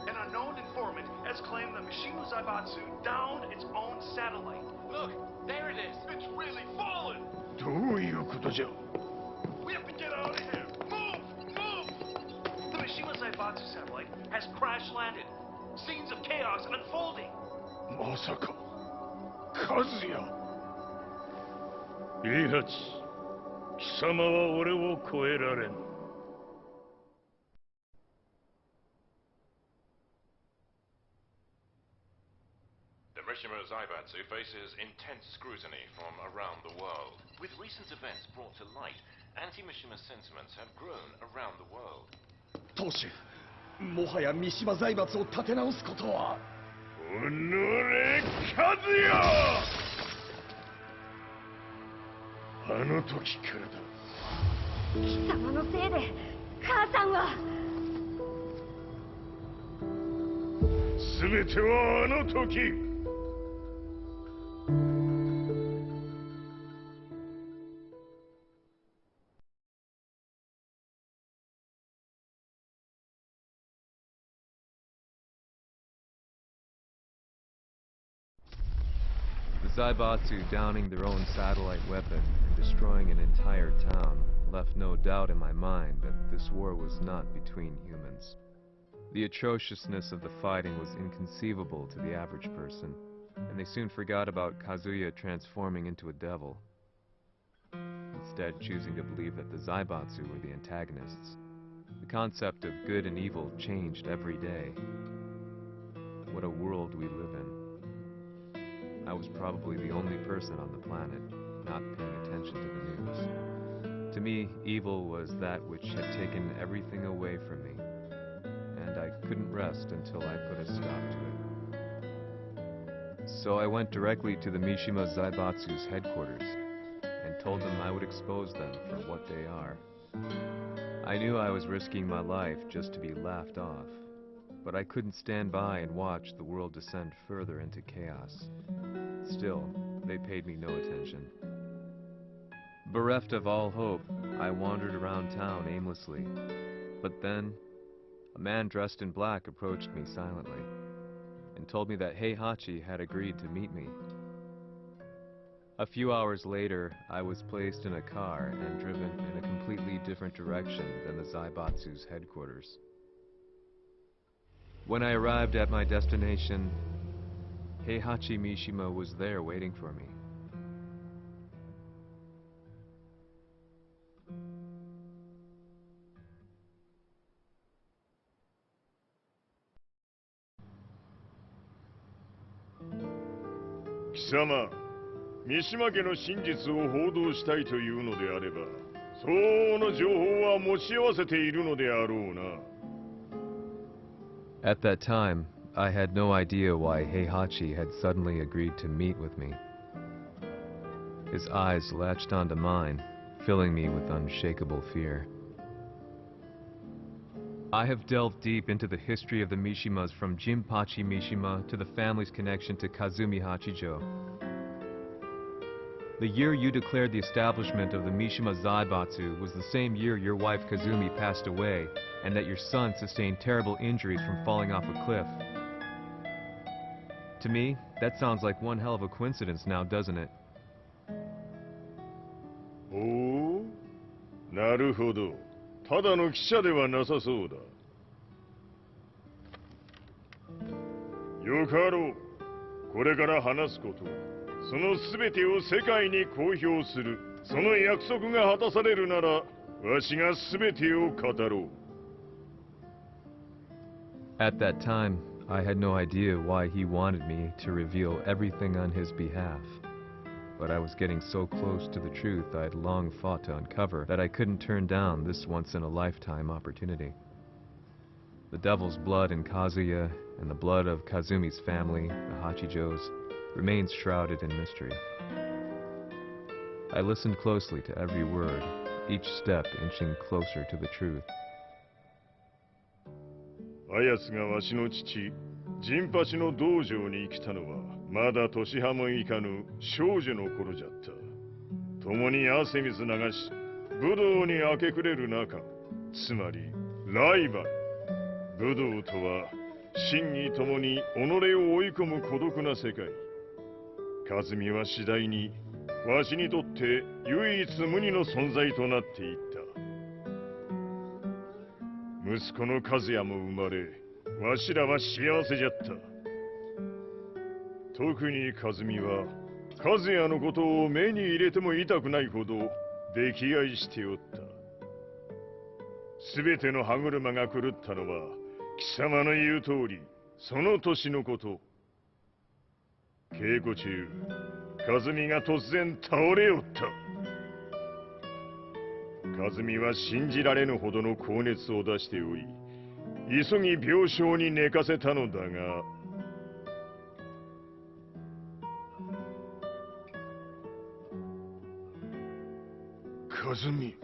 An unknown informant has claimed the Mishima Zaibatsu downed its own satellite. Look, there it is. It's really fallen. どういうことじゃ。We have to get out of here. Move! Move! The Mishima Zaibatsu satellite has crash landed. Scenes of chaos unfolding. まさか、和也。平八、貴様は俺を超えられん。The Mishima Zaibatsu faces intense scrutiny from around the world. With recent events brought to light, anti-Mishima sentiments have grown around the world. 当主、もはや三島財閥を立て直すことは。おのれ、和也！あの時からだ。貴様のせいで母さんは。全てはあの時。The Zaibatsu downing their own satellite weapon and destroying an entire town left no doubt in my mind that this war was not between humans. The atrociousness of the fighting was inconceivable to the average person. and they soon forgot about Kazuya transforming into a devil, instead choosing to believe that the Zaibatsu were the antagonists. The concept of good and evil changed every day. What a world we live in. I was probably the only person on the planet not paying attention to the news. To me, evil was that which had taken everything away from me, and I couldn't rest until I put a stop to it. So I went directly to the Mishima Zaibatsu's headquarters and told them I would expose them for what they are. I knew I was risking my life just to be laughed off, but I couldn't stand by and watch the world descend further into chaos. Still, they paid me no attention. Bereft of all hope, I wandered around town aimlessly. But then, a man dressed in black approached me silently and told me that Heihachi had agreed to meet me. A few hours later, I was placed in a car and driven in a completely different direction than the Zaibatsu's headquarters. When I arrived at my destination, Heihachi Mishima was there waiting for me. Kisama, 三島家の真実を報道したいというのであれば、相応の情報は持ち合わせているのであろうな。At that time, I had no idea why Heihachi had suddenly agreed to meet with me. His eyes latched onto mine, filling me with unshakable fear. I have delved deep into the history of the Mishimas from Jinpachi Mishima to the family's connection to Kazumi Hachijo. The year you declared the establishment of the Mishima Zaibatsu was the same year your wife Kazumi passed away, and that your son sustained terrible injuries from falling off a cliff. To me, that sounds like one hell of a coincidence now, doesn't it? Oh? なるほど。ただの記者ではなさそうだ。よかろう。これから話すこと、その全てを世界に公表する、その約束が果たされるなら、わしが全てを語ろう。At that time, I had no idea why he wanted me to reveal everything on his behalf. But I was getting so close to the truth I'd long fought to uncover that I couldn't turn down this once-in-a-lifetime opportunity. The devil's blood in Kazuya and the blood of Kazumi's family, the Hachijos, remains shrouded in mystery. I listened closely to every word, each step inching closer to the truth. あやつがわしの父、陣八の道場に来たのは、まだ年端もいかぬ少女の頃じゃった。共に汗水流し、武道に明け暮れる中、つまりライバル。武道とは、真偽ともに己を追い込む孤独な世界。和美は次第に、わしにとって唯一無二の存在となっていった。息子の和也も生まれ、わしらは幸せじゃった。特に和美は、和也のことを目に入れても痛くないほど溺愛しておった。すべての歯車が狂ったのは、貴様の言う通り、その年のこと。稽古中、和美が突然倒れおった。和美は信じられぬほどの高熱を出しており、急ぎ病床に寝かせたのだが、和美。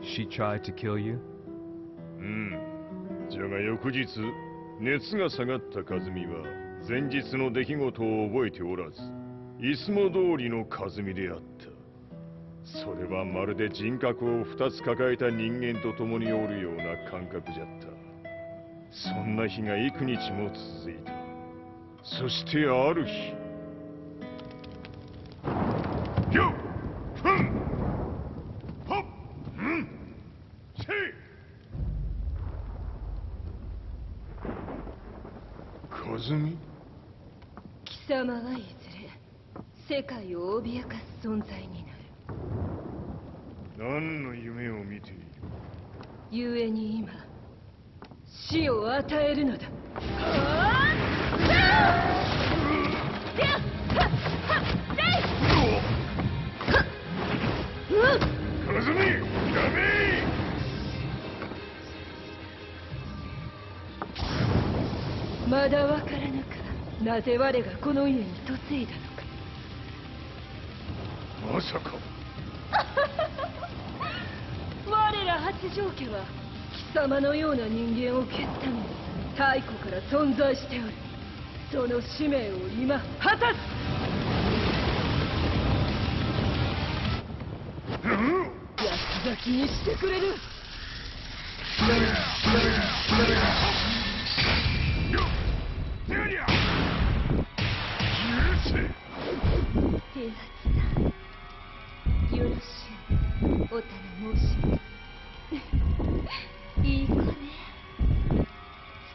She tried to kill you? じゃが翌日、熱が下がった和美は、前日の出来事を覚えておらず、いつも通りの和美であった。それはまるで人格を二つ抱えた人間と共におるような感覚じゃった。そんな日が幾日も続いた。そしてある日、よっふんほっんせい美？貴様はいずれ世界を脅かす存在になる。何の夢を見ている？故に今死を与えるのだ。和美、ダメ！まだわからぬか、なぜ我がこの家に嫁いだのか。まさか我ら八丈家は貴様のような人間を消すために太古から存在しておる。その使命を今果たす。安咲きにしてくれる。平八さん、よろしゅうお頼申します。いい子ね。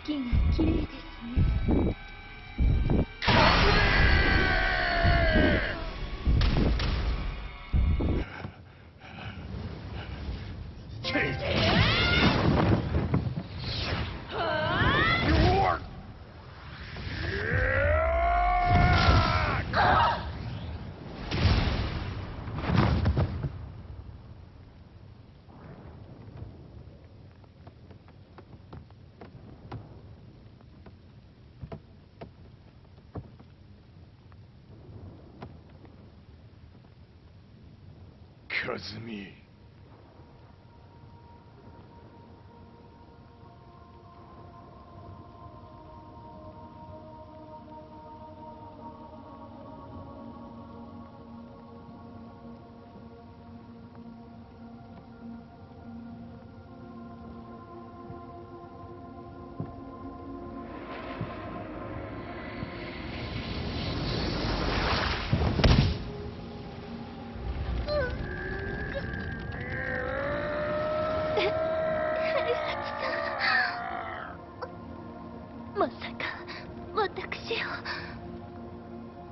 月が綺麗ですね。和美。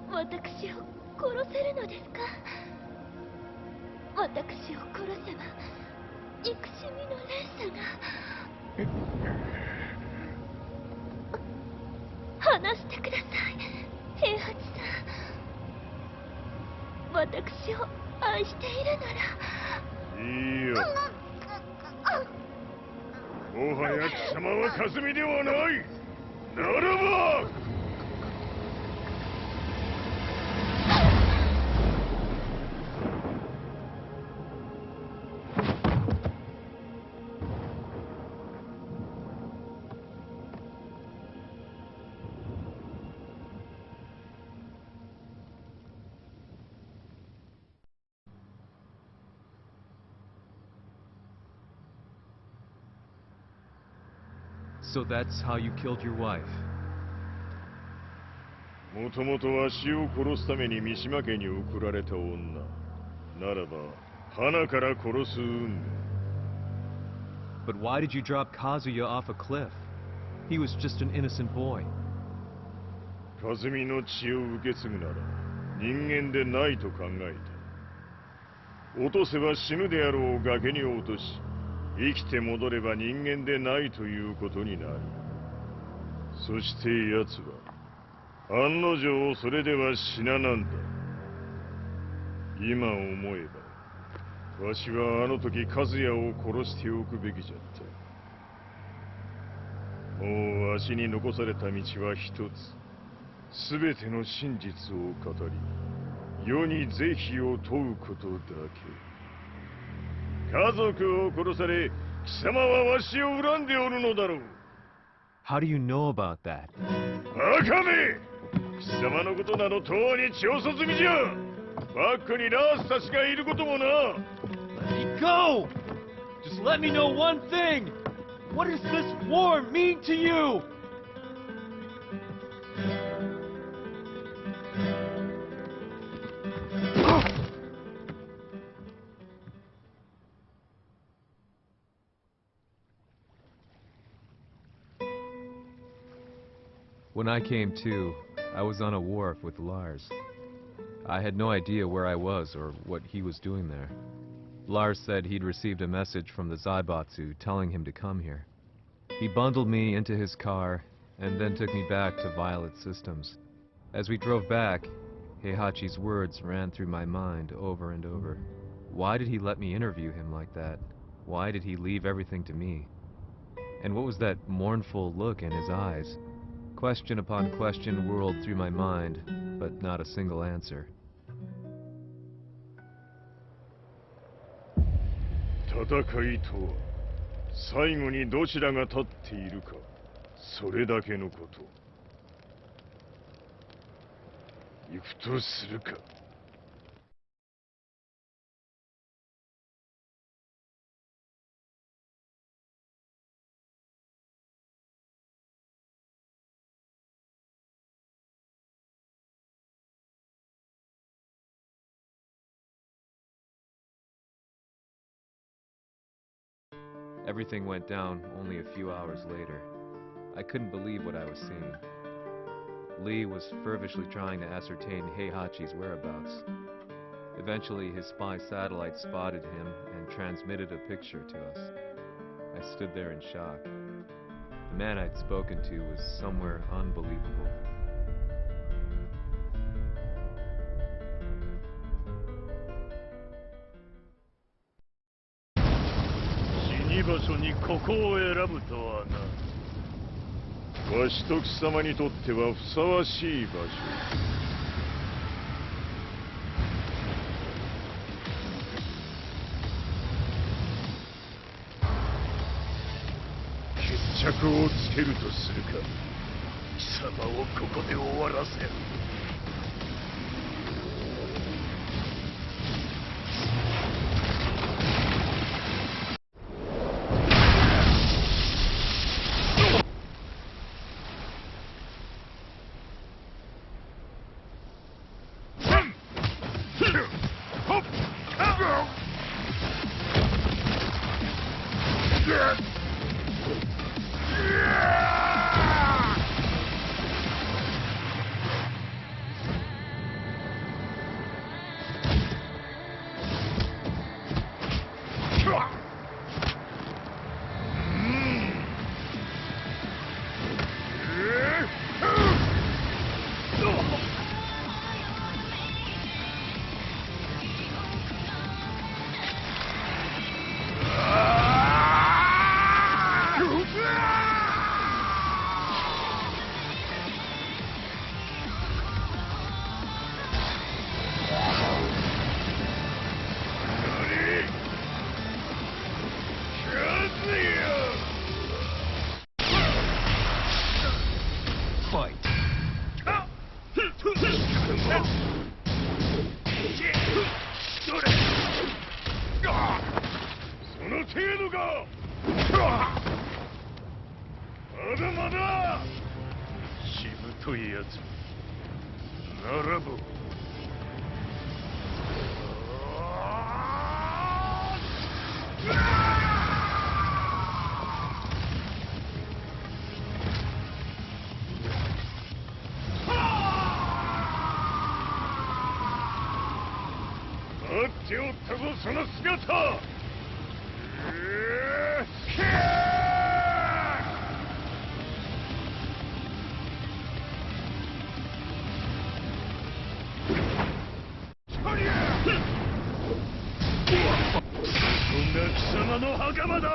私を殺せるのですか？私を殺せば憎しみの連鎖が。話してください、平八さん。私を愛しているなら。いいよ。もはや貴様はかすみではない。ならばSo that's how you killed your wife. もともとは死を殺すために三島家に送られた女。ならば、花から殺す運命。But why did you drop Kazuya off a cliff? He was just an innocent boy. 和美の血を受け継ぐなら人間でないと考えた。落とせば死ぬであろう崖に落とし、生きて戻れば人間でないということになる。そして奴は案の定それでは死ななんだ。今思えばわしはあの時和也を殺しておくべきじゃった。もうわしに残された道は一つ。全ての真実を語り世に是非を問うことだけ。家族を殺され貴様はわしを恨んでおるのだろう。 How do you know about that? バカめ！貴様のことなどとうに調査済みじゃ。バックにラースたちがいることもな。 Let me go! Just let me know one thing! What does this war mean to you? When I came to, I was on a wharf with Lars. I had no idea where I was or what he was doing there. Lars said he'd received a message from the Zaibatsu telling him to come here. He bundled me into his car and then took me back to Violet Systems. As we drove back, Heihachi's words ran through my mind over and over. Why did he let me interview him like that? Why did he leave everything to me? And what was that mournful look in his eyes? Question upon question whirled through my mind, but not a single answer. 戦いとは最後にどちらが立っているか、それだけのこと。行くとするか。Everything went down only a few hours later. I couldn't believe what I was seeing. Lee was feverishly trying to ascertain Heihachi's whereabouts. Eventually, his spy satellite spotted him and transmitted a picture to us. I stood there in shock. The man I'd spoken to was somewhere unbelievable. 死に場所にここを選ぶとはな。わしと貴様にとってはふさわしい場所。決着をつけるとするか。貴様をここで終わらせる。待っておったぞその姿。こんな貴様の袴だ。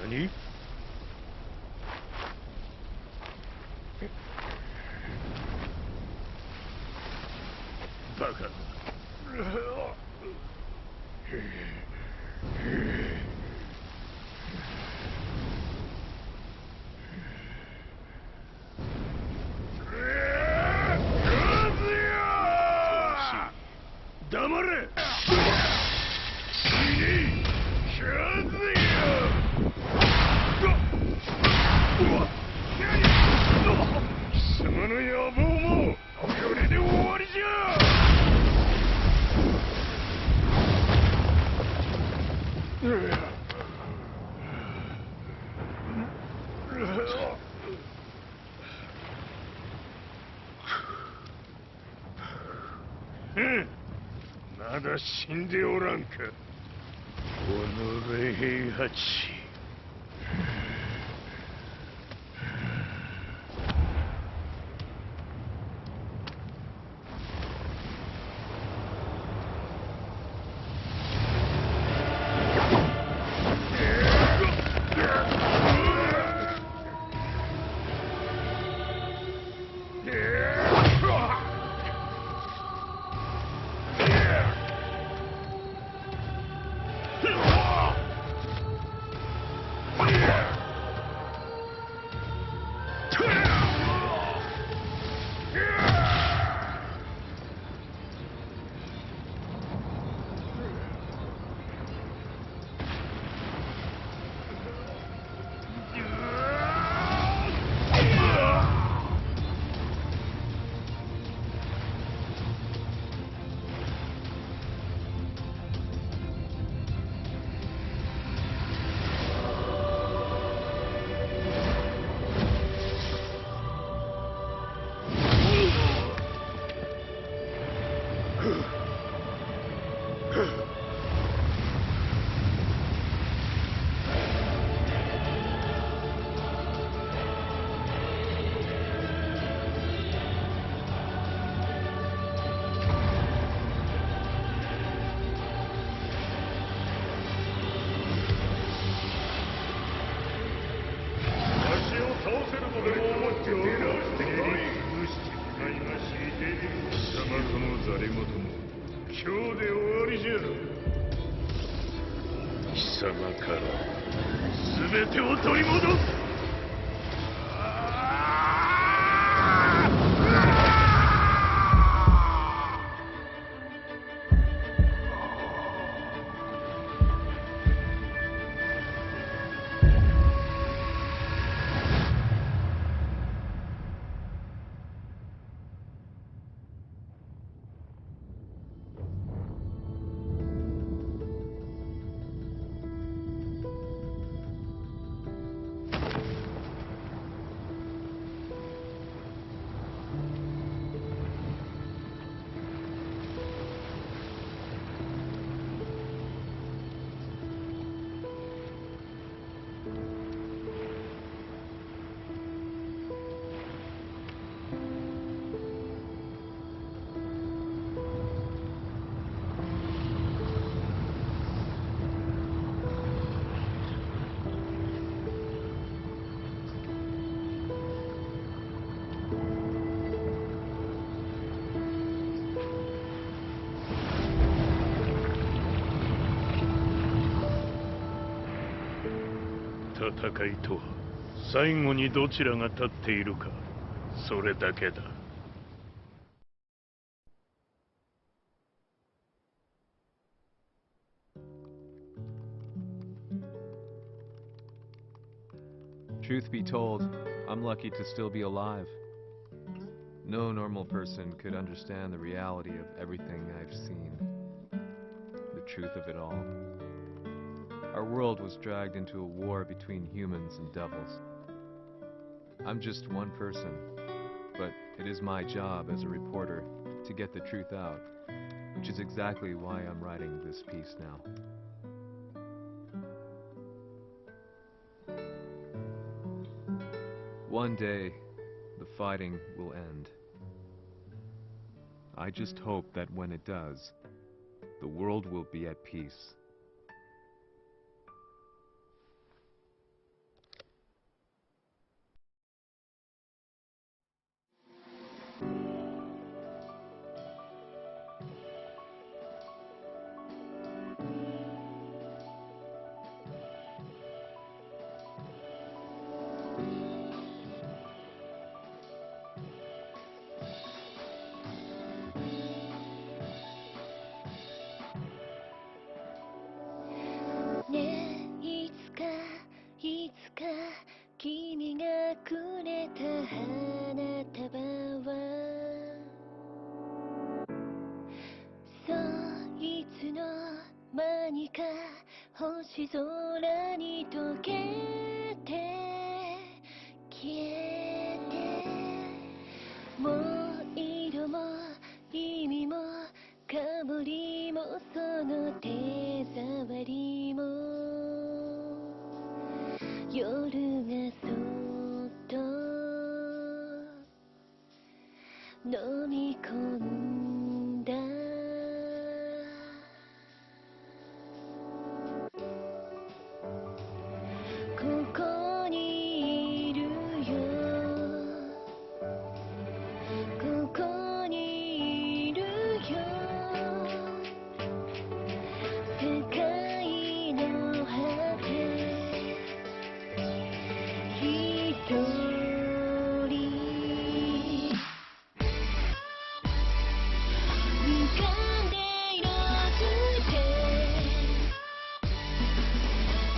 何？バカ。だ死んでおらんか。己平八。貴様から全てを取り戻す。戦いとは最後にどちらが立っているか、それだけだ。Truth be told, I'm lucky to still be alive. No normal person could understand the reality of everything I've seen, the truth of it all. Our world was dragged into a war between humans and devils. I'm just one person, but it is my job as a reporter to get the truth out, which is exactly why I'm writing this piece now. One day, the fighting will end. I just hope that when it does, the world will be at peace. その手触りも夜がそっと飲み込んだここにいるよここにいるよ世界の果て一人浮かんで色づいて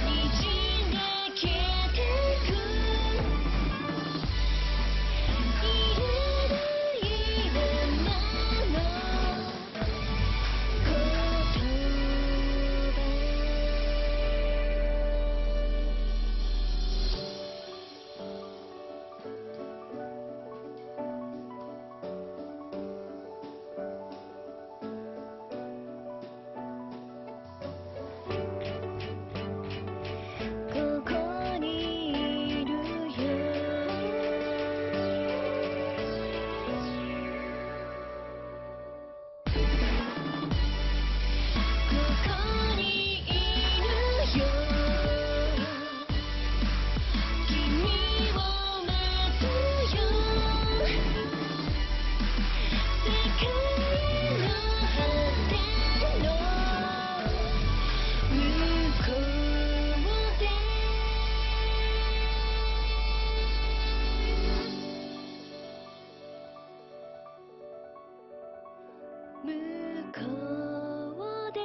滲んで消えてく言えないままの言ここにいるよここにいるよ君を待つよ世界の果ての向こうで向こうで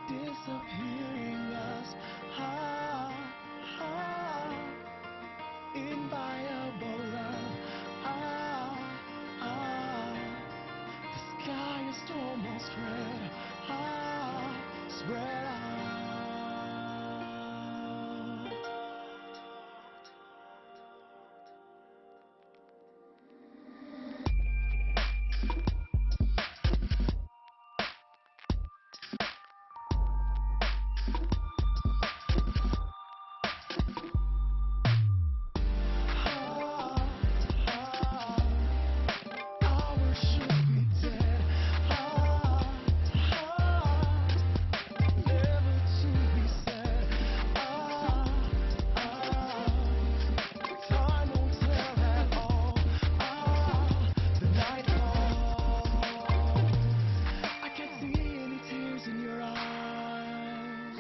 disappearing us, inviolable love, the sky is almost red, spread out. Ours should be dead, never to be said. Time won't tell at all. The night falls. I can't see any tears in your eyes.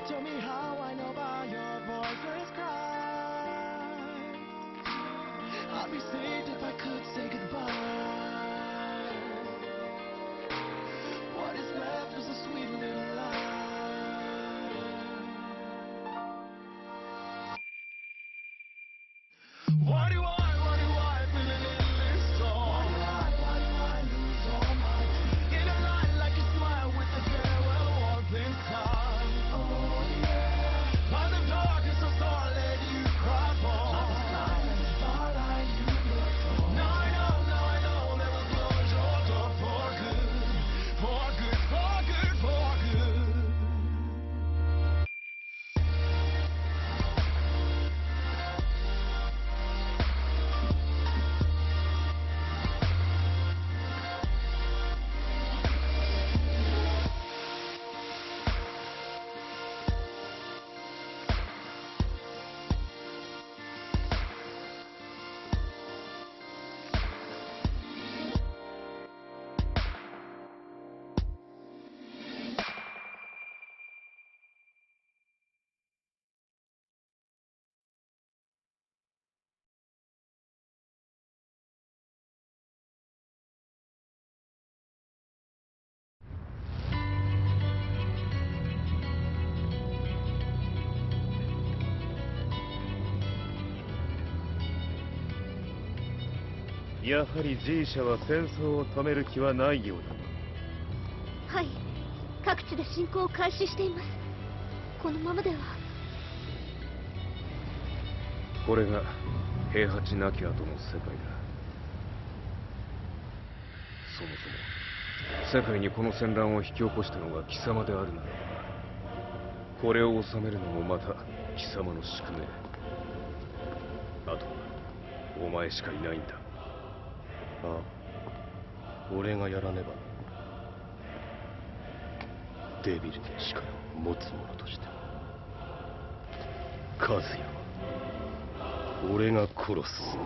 Tell me how I know by your voiceless cry. I'd be saved if I could say goodbye. What is left is a sweet little lie. Why do I feel an endless song? Why do I lose all my teeth? In a light like a smile with a farewell warmth inside. Oh yeah. By the darkness of starlight you cry for. I'm a silent starlight you cry. やはり G 社は戦争を止める気はないようだ。はい、各地で侵攻を開始しています。このままでは。これが平八なき後の世界だ。そもそも世界にこの戦乱を引き起こしたのが貴様であるならば、これを治めるのもまた貴様の宿命。あとはお前しかいないんだ。ああ、俺がやらねば。デビルの力を持つ者として和也は俺が殺す。